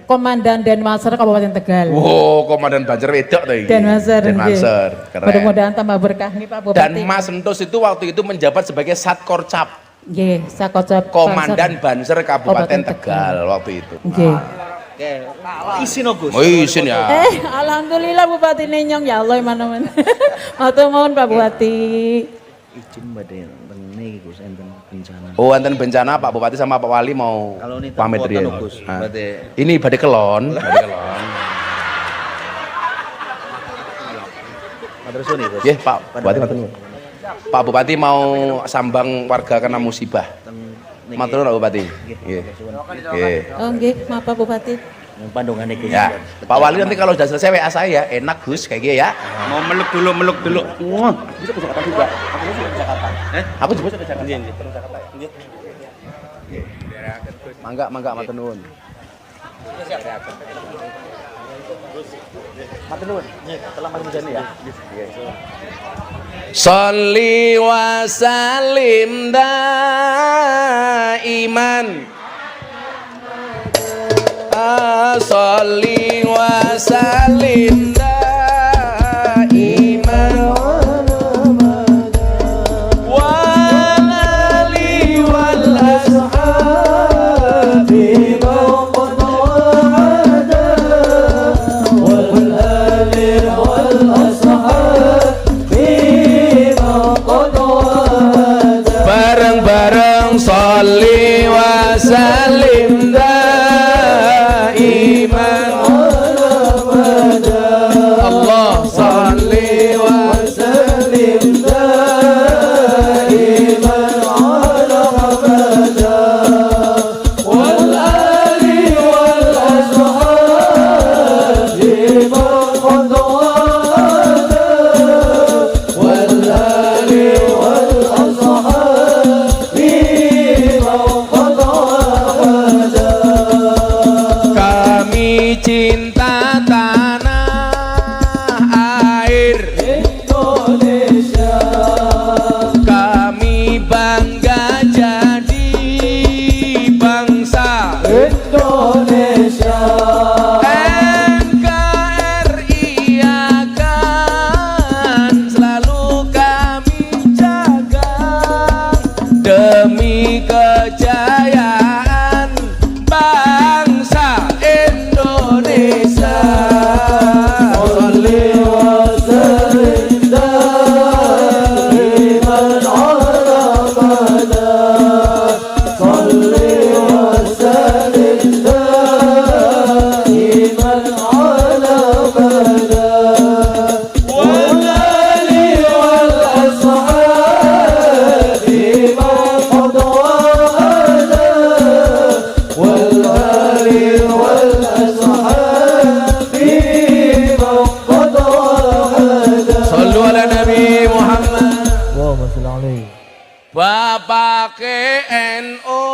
Komandan Denmaser Kabupaten Tegal. Wow, Komandan Banser wedok tuh ini. Denmaser. Denmaser. Keren. Mudah-mudahan tambah berkah nih Pak Bupati. Dan Mas Entus itu waktu itu menjabat sebagai Satkorcap, Nggih, Sakocap Komandan Banser Kabupaten Tegal waktu itu. Nggih. Isin Gus. Oh, izin ya. Alhamdulillah Bupati Ninyong ya Allah mana-mana. Matur nuwun Pak Bupati. Izin badhe tengene Gus enten bencana. Oh, enten bencana Pak Bupati sama Pak Wali mau Kalau ini pamit tempotan, riyen. Gus, Ah. badhe- Ini badhe kelon, badhe kelon. Matur suwun ya, Gus. Nggih, Pak Bupati matur nuwun. Pak Bupati mau sambang warga kena musibah. Niki Matur nuwun Pak Bupati. Nggih. Nggih. Oh nggih, maaf Pak Bupati. yang pandungan Gus. Ya, Pak Wali nanti kalau sudah selesai WA saya, enak Gus kayak gitu ya. Mau meluk dulu. Bisa ke Jakarta juga. Aku juga ke Jakarta. Aku juga ke Jakarta. Iya, terus Jakarta. Nggih. Mangga matur nuwun. Matur nuwun. Setelah Mas Mujani ya. Sholli wa sallim daiman. Sholli wa sallim daiman. Wal ali wal ashabi mawqad wa'ada. Wal ali wal ashabi mawqad wa'ada. Bareng-bareng sholli wa sallim daiman. Allah sholli wa sallim daiman ala abada. Wal ali wal ashabi mawqad wa'ada. Wal ali wal ashabi mawqad wa'ada. Kami cinta tanah air Indonesia. Kami bangga jadi bangsa Indonesia. NKRI akan selalu kami jaga demi kejayaan bangsa Indonesia. Sholli wa sallim daiman ala abada. Sholli wa sallim daiman ala abada. Wal ali wal ashabi mawqad wa'ada. Wal ali wal ashabi mawqad wa'ada. Sallu ala Nabi Muhammad. Bapak NU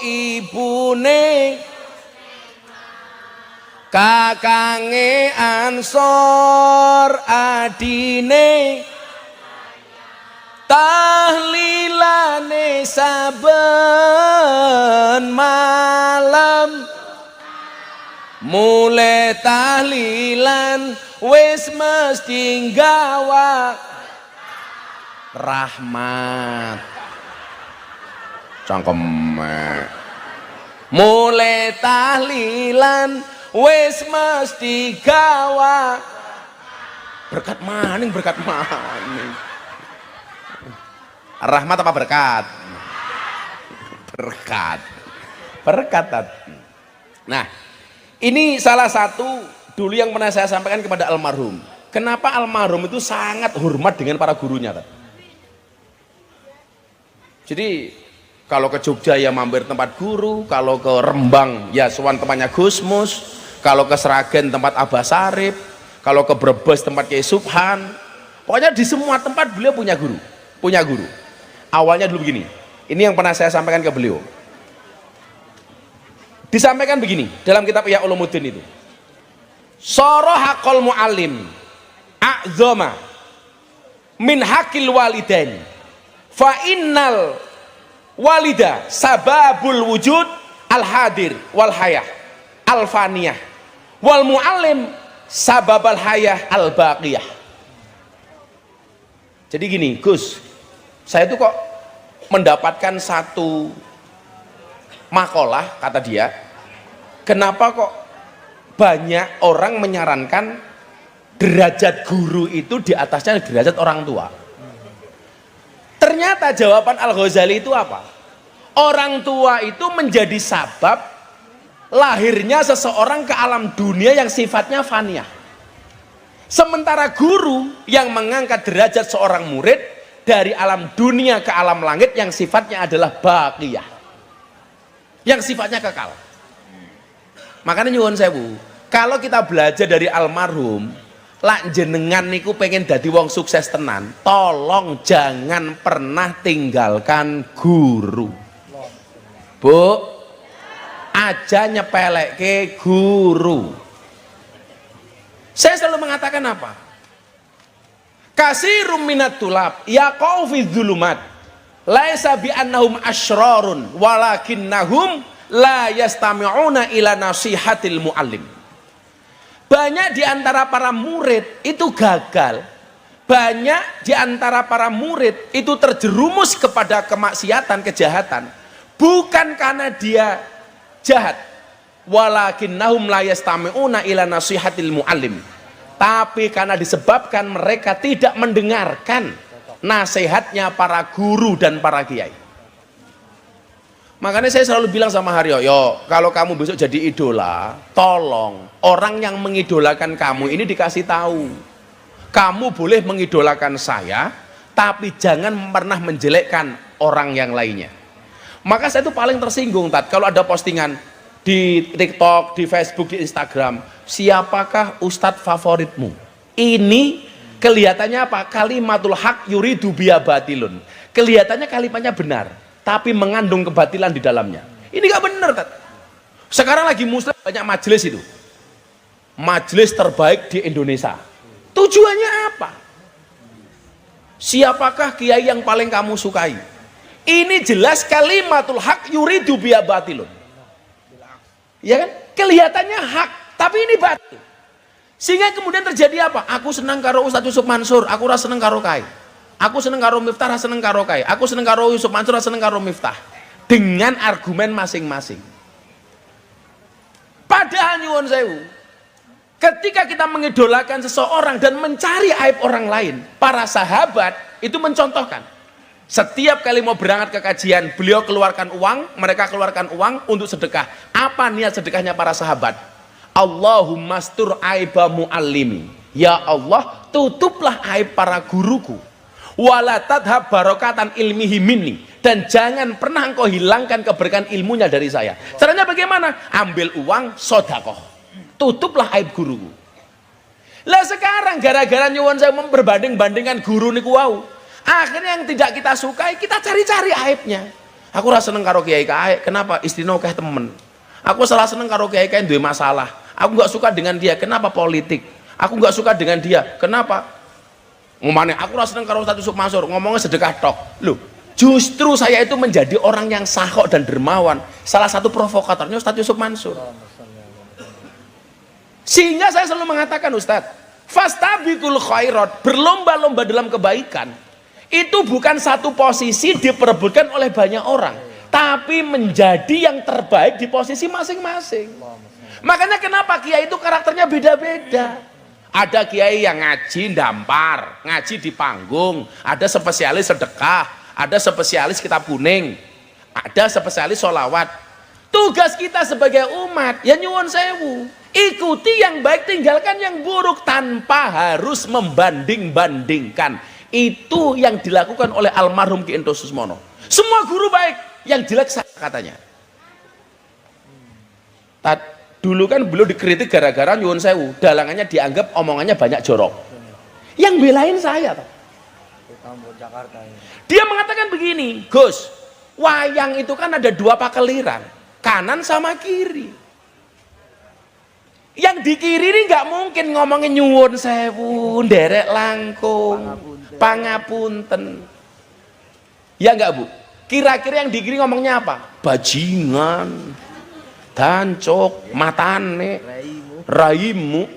ibune kakange Ansor adine tahlilane saben malam. Mulai tahlilan wis mesti nggawa rahmat cangkemek. Mulai tahlilan wis mesti gawa berkat maning. Rahmat apa berkat? Berkat. Berkat. Nah, ini salah satu dulu yang pernah saya sampaikan kepada almarhum. Kenapa almarhum itu sangat hormat dengan para gurunya? Jadi kalau ke Jogja ya mampir tempat guru, kalau ke Rembang ya sowan tempatnya Gusmus, kalau ke Sragen tempat Abah Sarip, kalau ke Brebes tempat Kiai Subhan. Pokoknya di semua tempat beliau punya guru, punya guru. Awalnya dulu begini, ini yang pernah saya sampaikan ke beliau. Disampaikan begini dalam kitab Ihya Ulumuddin itu. Sarahaqal muallim a'zama min haqqil walidain fa innal walida sababul wujud al hadir wal hayah al faniyah wal muallim sababal hayah al baqiyah. Jadi gini Gus, saya itu kok mendapatkan satu makalah, kata dia, kenapa kok banyak orang menyarankan derajat guru itu di atasnya derajat orang tua. Ternyata jawaban Al-Ghazali itu apa? Orang tua itu menjadi sabab lahirnya seseorang ke alam dunia yang sifatnya faniyah. Sementara guru yang mengangkat derajat seorang murid dari alam dunia ke alam langit yang sifatnya adalah baqiyah, yang sifatnya kekal. Makanya nyuwun sewu, kalau kita belajar dari almarhum, lak jenengan niku pengen dadi wong sukses tenan, tolong jangan pernah tinggalkan guru. Bu, aja nyepelekke guru. Saya selalu mengatakan apa? Kasirum minat tulab yaqau fi dzulumat laisa bi annahum asyrarun walakinnahum la yastami'una ila nasihatil muallim. Banyak di antara para murid itu gagal. Banyak di antara para murid itu terjerumus kepada kemaksiatan, kejahatan, bukan karena dia jahat, walakinnahum la yastami'una ila nasihatil muallim, tapi karena disebabkan mereka tidak mendengarkan nasihatnya para guru dan para kiai. Makanya saya selalu bilang sama Haryoyo, kalau kamu besok jadi idola, tolong orang yang mengidolakan kamu ini dikasih tahu, kamu boleh mengidolakan saya, tapi jangan pernah menjelekkan orang yang lainnya. Maka saya itu paling tersinggung Tat, kalau ada postingan di TikTok, di Facebook, di Instagram, siapakah ustadz favoritmu? Ini kelihatannya apa? Kalimatul haq yuridu biya batilun. Kelihatannya kalimatnya benar, tapi mengandung kebatilan di dalamnya. Ini gak benar, Tat. Sekarang lagi muslim banyak majelis itu, majelis terbaik di Indonesia. Tujuannya apa? Siapakah kiai yang paling kamu sukai? Ini jelas kalimatul haq yuridu biya batilun. Ya kan? Kelihatannya hak, tapi ini batil. Sehingga kemudian terjadi apa? Aku senang karo Ustadz Yusuf Mansur, aku rasa senang karo Kai. Aku senang karo Miftah, rasa senang karo Kai. Aku senang karo Yusuf Mansur, rasa senang karo Miftah. Dengan argumen masing-masing. Padahal nyuwun sewu, ketika kita mengidolakan seseorang dan mencari aib orang lain, para sahabat itu mencontohkan. Setiap kali mau berangkat ke kajian, beliau keluarkan uang, mereka keluarkan uang untuk sedekah. Apa niat sedekahnya para sahabat? Allahumma stur aiba muallimi. Ya Allah, tutuplah aib para guruku. Wala tadhab barokatan ilmihi minni. Dan jangan pernah engkau hilangkan keberkahan ilmunya dari saya. Caranya bagaimana? Ambil uang, sodakoh. Tutuplah aib guruku. Lah sekarang gara-gara nyuwun saya memperbanding-bandingkan guru niku wau. Akhirnya yang tidak kita sukai, kita cari-cari aibnya. Aku rasa seneng karo kiai kae, kenapa? Istrine akeh temen. Aku salah seneng karo kiai kae duwe masalah. Aku nggak suka dengan dia, kenapa? Politik. Aku nggak suka dengan dia, kenapa? Ngomongnya, aku rasa seneng karo Ustadz Yusuf Mansur, ngomongnya sedekah tok. Loh, justru saya itu menjadi orang yang sahok dan dermawan. Salah satu provokatornya Ustadz Yusuf Mansur. Sehingga saya selalu mengatakan, Ustadz, fastabiqul khairat, berlomba-lomba dalam kebaikan. Itu bukan satu posisi diperebutkan oleh banyak orang, tapi menjadi yang terbaik di posisi masing-masing. Makanya kenapa kiai itu karakternya beda-beda. Ada kiai yang ngaji dampar, ngaji di panggung, ada spesialis sedekah, ada spesialis kitab kuning, ada spesialis sholawat. Tugas kita sebagai umat ya nyuwun sewu, ikuti yang baik, tinggalkan yang buruk tanpa harus membanding-bandingkan. Itu yang dilakukan oleh almarhum Ki Ento Susmono. Semua guru baik, yang jelek katanya. Dulu kan beliau dikritik gara-gara nyuwun sewu, dalangannya dianggap omongannya banyak jorok. Yang belain saya. Dia mengatakan begini, Gus, wayang itu kan ada dua pakeliran, kanan sama kiri. Yang di kiri ini nggak mungkin ngomongin nyuwun sewu, nderek langkung, pangapunten. Ya nggak Bu? Kira-kira yang di kiri ngomongnya apa? Bajingan, dancok, matane, raimu,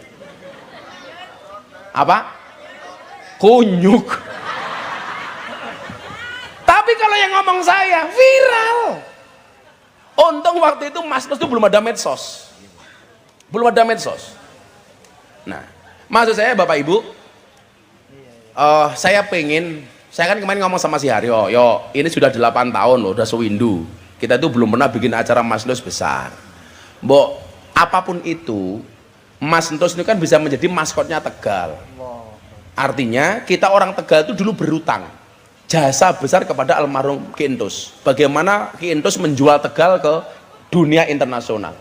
apa? Kunyuk. Tapi kalau yang ngomong saya viral. Untung waktu itu Mas Nus itu belum ada medsos. Belum ada medsos. Nah, maksud saya Bapak Ibu, saya kan kemarin ngomong sama si Haryo, yo ini sudah 8 tahun loh, udah sewindu. Kita itu belum pernah bikin acara Mas Nus besar. Mbok, apapun itu, Mas Nus itu kan bisa menjadi maskotnya Tegal. Artinya kita orang Tegal itu dulu berutang jasa besar kepada almarhum Ki Entus. Bagaimana Ki Entus menjual Tegal ke dunia internasional.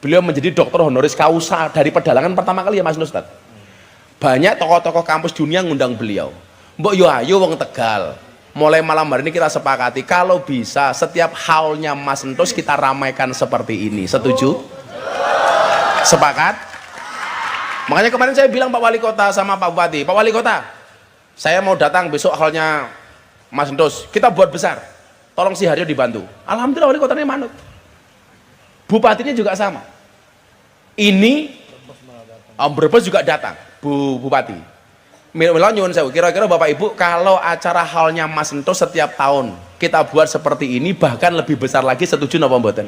Beliau menjadi dokter honoris causa dari pedalangan pertama kali ya Mas Nus. Banyak tokoh-tokoh kampus dunia ngundang beliau. Mbok yo ayo wong Tegal. Mulai malam hari ini kita sepakati kalau bisa setiap haulnya Mas Entus kita ramaikan seperti ini. Setuju? Sepakat? Makanya kemarin saya bilang Pak Wali Kota sama Pak Bupati, Pak Wali Kota, saya mau datang besok haulnya Mas Entus, kita buat besar. Tolong si Haryo dibantu. Alhamdulillah Wali Kotanya manut. Bupatinya juga sama. Ini Om Brebes juga datang, Bu Bupati. Mila nyuwun sewu, kira-kira Bapak Ibu kalau acara halnya Mas Entus setiap tahun kita buat seperti ini, bahkan lebih besar lagi, setuju napa mboten?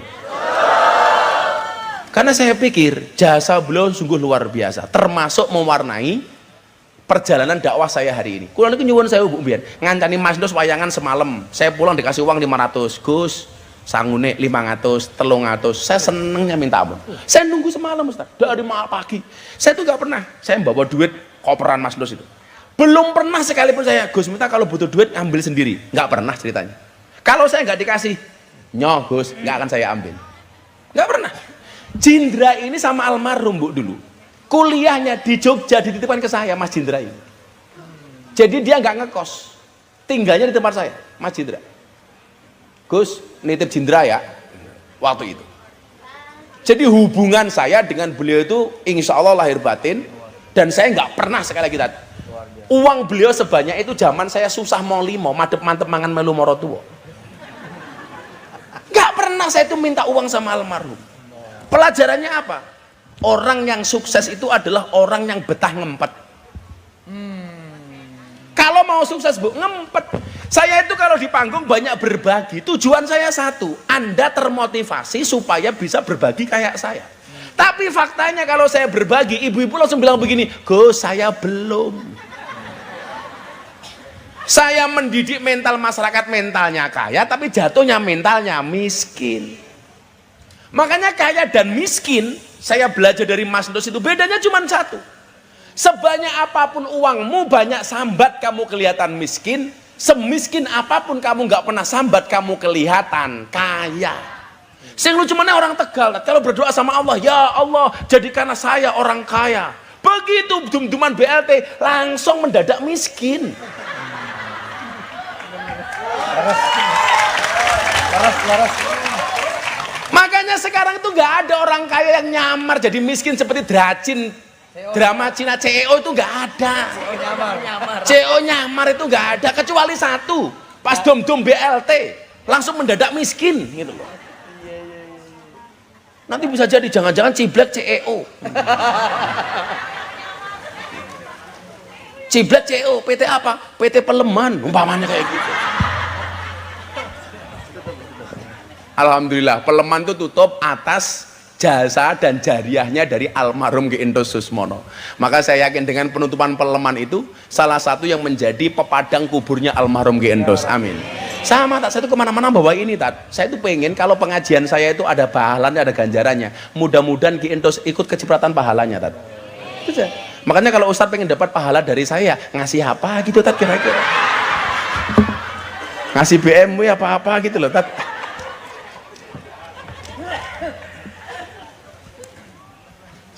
Karena saya pikir jasa beliau sungguh luar biasa, termasuk mewarnai perjalanan dakwah saya hari ini. Kula niku nyuwun sewu Bu mbiyen, ngancani Mas Entus wayangan semalam, saya pulang dikasih uang 500, Gus sangune 500, 300, saya senengnya minta ampun. Saya nunggu semalam Ustaz, dari malam pagi. Saya tuh gak pernah, saya bawa duit koperan Mas Entus itu. Belum pernah sekalipun saya, Gus minta kalau butuh duit ambil sendiri. Nggak pernah ceritanya. Kalau saya nggak dikasih, nyoh Gus, nggak akan saya ambil. Nggak pernah. Jindra ini sama almarhum Bu dulu. Kuliahnya di Jogja dititipkan ke saya Mas Jindra ini. Jadi dia nggak ngekos. Tinggalnya di tempat saya, Mas Jindra. Gus, nitip Jindra ya, waktu itu. Jadi hubungan saya dengan beliau itu insya Allah lahir batin. Dan saya nggak pernah sekali lagi tadi. Uang beliau sebanyak itu zaman saya susah mau limo, madep-mantep mangan melu morotuwo. Nggak pernah saya itu minta uang sama almarhum. Pelajarannya apa? Orang yang sukses itu adalah orang yang betah ngempet. Kalau mau sukses Bu, ngempet. Saya itu kalau di panggung banyak berbagi. Tujuan saya satu, Anda termotivasi supaya bisa berbagi kayak saya. Tapi faktanya kalau saya berbagi, ibu-ibu langsung bilang begini, Gus saya belum. Saya mendidik mental masyarakat, mentalnya kaya, tapi jatuhnya mentalnya miskin. Makanya kaya dan miskin, saya belajar dari Mas Entus itu, bedanya cuma satu. Sebanyak apapun uangmu, banyak sambat kamu kelihatan miskin. Semiskin apapun kamu nggak pernah sambat, kamu kelihatan kaya. Sing lucu mana orang Tegal, kalau berdoa sama Allah, ya Allah jadikanlah saya orang kaya. Begitu dum-duman BLT langsung mendadak miskin. Laras. Makanya sekarang itu nggak ada orang kaya yang nyamar jadi miskin seperti Dracin, drama Cina CEO itu nggak ada. CEO nyamar itu nggak ada, kecuali satu, pas dom-dom BLT langsung mendadak miskin gitu loh. Nanti bisa jadi jangan-jangan ciblek CEO. Ciblek CEO, PT apa? PT Peleman, umpamanya kayak gitu. Alhamdulillah, Peleman itu tutup atas jasa dan jariahnya dari almarhum Ki Entus Susmono. Maka saya yakin dengan penutupan Peleman itu salah satu yang menjadi pepadang kuburnya almarhum Ki Entus. Amin. Sama tak, saya itu kemana-mana bawa ini tak. Saya itu pengen kalau pengajian saya itu ada pahalanya, ada ganjarannya. Mudah-mudahan Ki Endos ikut kecipratan pahalanya tak. Itu saja. Makanya kalau Ustadz pengen dapat pahala dari saya, ngasih apa gitu tak kira-kira? Ngasih BMW apa-apa gitu loh tak.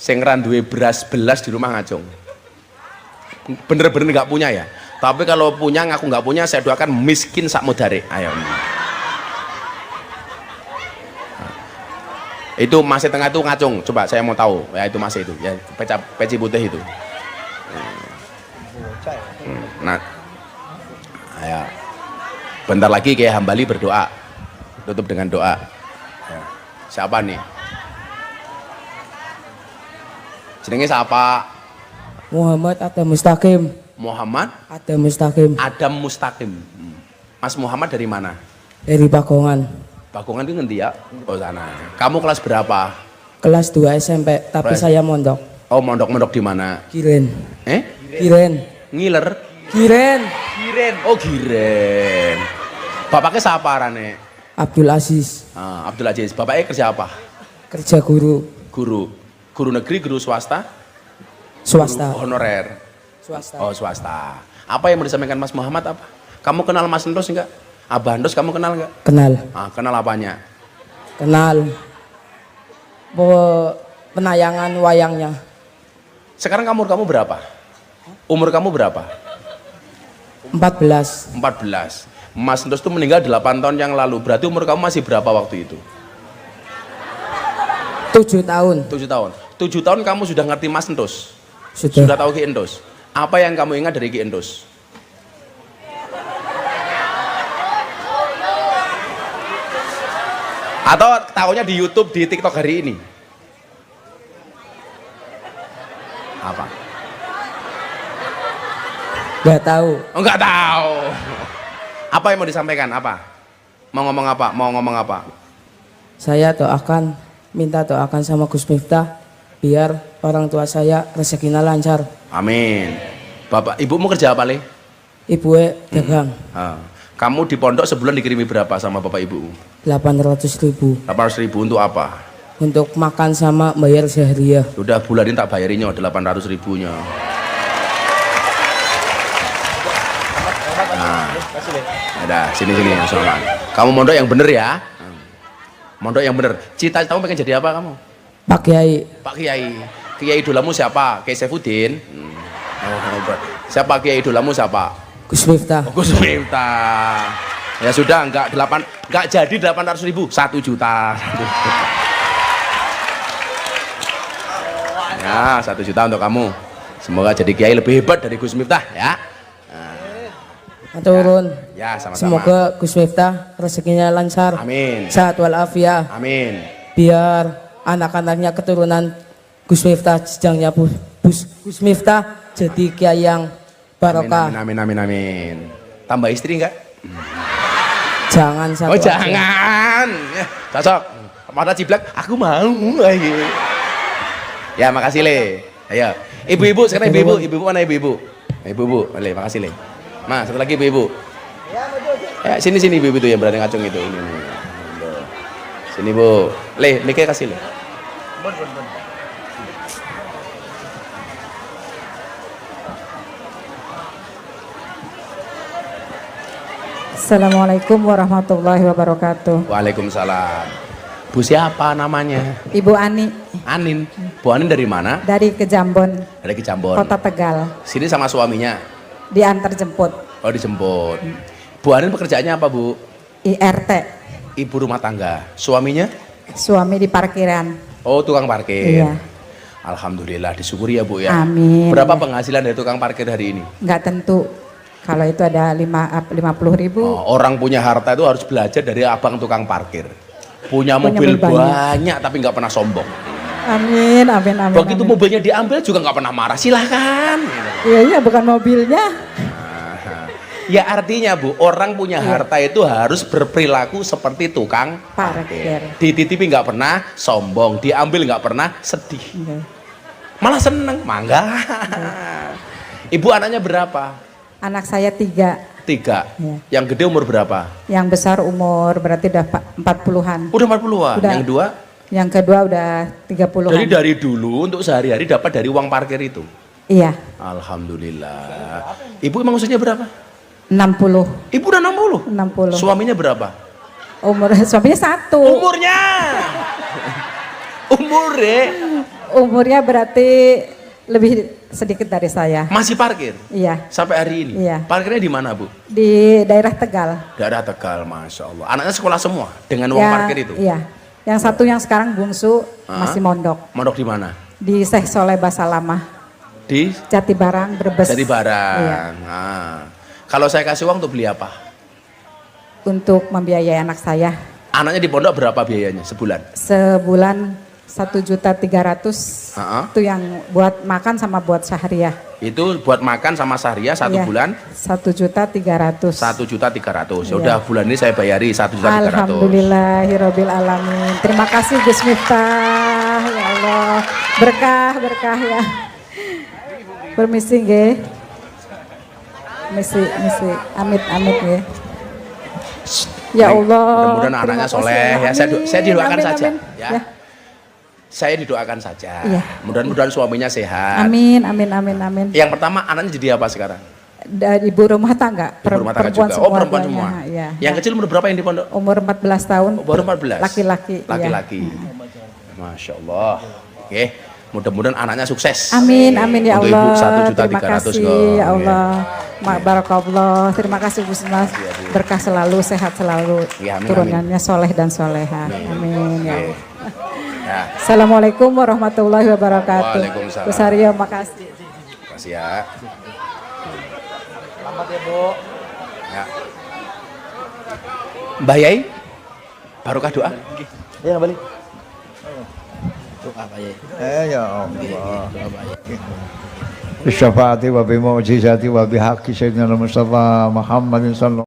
Sing randuwe beras belas di rumah ngacung. Bener-bener nggak punya ya. Tapi kalau punya ngaku nggak punya, saya doakan miskin sak mudare. Ayo. Itu masih tengah itu ngacung. Coba saya mau tahu. Ya itu masih itu. Ya peci putih itu. Nah, ya. Bentar lagi kayak Hambali berdoa. Tutup dengan doa. Ya. Siapa nih? Jenenge siapa? Muhammad Adam Mustaqim. Muhammad Adam Mustaqim Adam Mustaqim. Mas Muhammad dari mana? dari Bagongan. Bagongan itu ngendi ya? Oh sana. Kamu kelas berapa? Kelas 2 SMP, tapi Kelas. saya mondok. Oh mondok-mondok di mana? Kiren. Giren. Ngiler. Kiren. Oh Giren. Bapaknya siapa arane? Abdul Aziz, Abdul Aziz. Bapaknya kerja apa? kerja guru Guru. Guru negeri, guru swasta? swasta. Guru honorer. Swasta. Oh swasta. Apa yang mau disampaikan Mas Muhammad apa? Kamu kenal Mas Endos enggak? Abah Endos kamu kenal enggak? Kenal. Kenal apanya? Kenal. Penayangan wayangnya. Sekarang umur kamu berapa? Umur kamu berapa? 14. 14. Mas Endos itu meninggal 8 tahun yang lalu. Berarti umur kamu masih berapa waktu itu? 7 tahun. 7 tahun. 7 tahun kamu sudah ngerti Mas Endos? Sudah. Sudah tahu Ki Endos? Apa yang kamu ingat dari Ki Endos? Atau tahunya di YouTube, di TikTok hari ini? Apa? Gak tahu. Oh, nggak tahu. Apa yang mau disampaikan? Apa? Mau ngomong apa? Mau ngomong apa? Saya minta doakan sama Gus Miftah biar orang tua saya rezekinya lancar. Amin. Bapak, ibumu kerja apa, Le? Ibu dagang. Kamu di pondok sebulan dikirimi berapa sama bapak ibu? 800.000 800.000 untuk apa? untuk makan sama bayar sehariah. Udah bulanin tak bayarinya 800.000-nya. Ada sini Mas Muhammad. Kamu mondok yang bener ya. Mondok yang bener. Cita-citamu pengen jadi apa kamu? Pak Kiai. Pak Kiai. Kiai idolamu siapa? Kiai Saifuddin. Siapa Kiai idolamu siapa? Gus Miftah. Gus Miftah. Ya sudah, enggak jadi 800.000, 1 juta. Ya, 1 juta untuk kamu. Semoga jadi kiai lebih hebat dari Gus Miftah ya. Turun. Ya, sama-sama. Semoga Gus Miftah rezekinya lancar. Amin. Sehat walafiat. Amin. Biar anak-anaknya keturunan Gus Miftah jenjangnya Gus Miftah jadi kiai yang barokah. Amin. Tambah istri enggak? Jangan satu. Oh aja. jangan. Ya, cocok. Mata ciblak, aku mau. Ya makasih Le. Ayo. Ibu-ibu sekarang ibu-ibu mana ibu-ibu? Ibu-ibu, Le, makasih Le. Mas, satu lagi ibu-ibu. Ya, sini ibu-ibu itu yang berani ngacung itu. Ini. Sini Bu. Le, Nike kasih Le. Assalamualaikum warahmatullahi wabarakatuh. Waalaikumsalam. Bu siapa namanya? Ibu Ani Anin. Bu Anin dari mana? dari Kejambon, Dari Kejambon. Kota Tegal, Sini sama suaminya. diantar jemput. Oh dijemput. Bu Anin pekerjaannya apa Bu? IRT, Ibu rumah tangga. Suaminya? suami di parkiran. Oh tukang parkir. Iya. Alhamdulillah disyukuri ya Bu ya. Amin. Berapa penghasilan dari tukang parkir hari ini? Nggak tentu. Kalau itu ada 50.000. Oh, orang punya harta itu harus belajar dari abang tukang parkir. Punya Punya mobil mobil banyak tapi nggak pernah sombong. Amin, amin, amin. Begitu amin. mobilnya diambil juga nggak pernah marah. Silahkan. Iya, bukan mobilnya. Ya artinya Bu, orang punya harta itu harus berperilaku seperti tukang Parkir. Dititipi nggak pernah sombong, diambil nggak pernah sedih. Iya. Malah seneng, mangga. Ibu anaknya berapa? Anak saya 3. 3. Iya. Yang gede umur berapa? Yang besar umur berarti udah 40-an. Udah 40-an. Udah. Yang kedua? Yang kedua udah 30-an. Jadi dari dulu untuk sehari-hari dapat dari uang parkir itu. Iya, Alhamdulillah. Ibu emang usianya berapa? 60. Ibu udah 60. 60. Suaminya berapa? Umur suaminya 1. Umurnya. Umurnya berarti lebih sedikit dari saya. Masih parkir? Iya, Sampai hari ini? Iya. Parkirnya di mana, Bu? di daerah Tegal. Daerah Tegal, Masya Allah. Anaknya sekolah semua dengan uang parkir itu? Iya. Yang satu yang sekarang bungsu Hah? masih mondok Mondok di mana? di Syekh Soleh Basalamah, Di Jatibarang, Brebes. Jatibarang. Iya. Nah, kalau saya kasih uang untuk beli apa? Untuk membiayai anak saya. Anaknya di pondok berapa biayanya sebulan? Sebulan 1.300.000. Itu yang buat makan sama buat syahriah. Itu buat makan sama Syahriah satu Iya, bulan 1.300.000. 1.300.000. Ya Iya. udah bulan ini saya bayari 1.300.000. Alhamdulillahirabbil alamin. Terima kasih Gus Miftah. Ya Allah, berkah ya. Permisi nggih. Misi. Amit nggih. Ya Allah. Mudah-mudahan anaknya terima kasih. soleh ya. Saya Amin, didoakan amin, saja. amin. Ya. Saya didoakan saja. Iya. Mudah-mudahan suaminya sehat. Amin. Yang pertama anaknya jadi apa sekarang? Dan ibu rumah tangga, Ibu rumah tangga perempuan juga. semua. Oh, perempuan duanya. semua. Iya. Yang kecil umur berapa yang di pondok? Umur 14 tahun. Oh, baru 14. Laki-laki. Iya. Laki-laki. Masya Allah. Oke. Mudah-mudahan anaknya sukses. Amin ya Untuk Allah. Ibu 1.300.000 Terima kasih kok. ya Allah. Barakallah. Terima kasih Gus Mas. Berkah selalu, sehat selalu. Ya, amin, Turunannya soleh dan soleha. Amin ya Oke. Allah. Ya, Assalamualaikum warahmatullahi wabarakatuh. Waalaikumsalam. Gus Aryo, makasih. terima kasih ya. Selamat ya, Bu. Ya. Mbah Yai, barokah doa. Ya, balik. Doa, Pak Yai. Ya Allah. Bisyafaati wa bimu'jizati wa bihaqqi sayyidina Mustafa Muhammadin sallallahu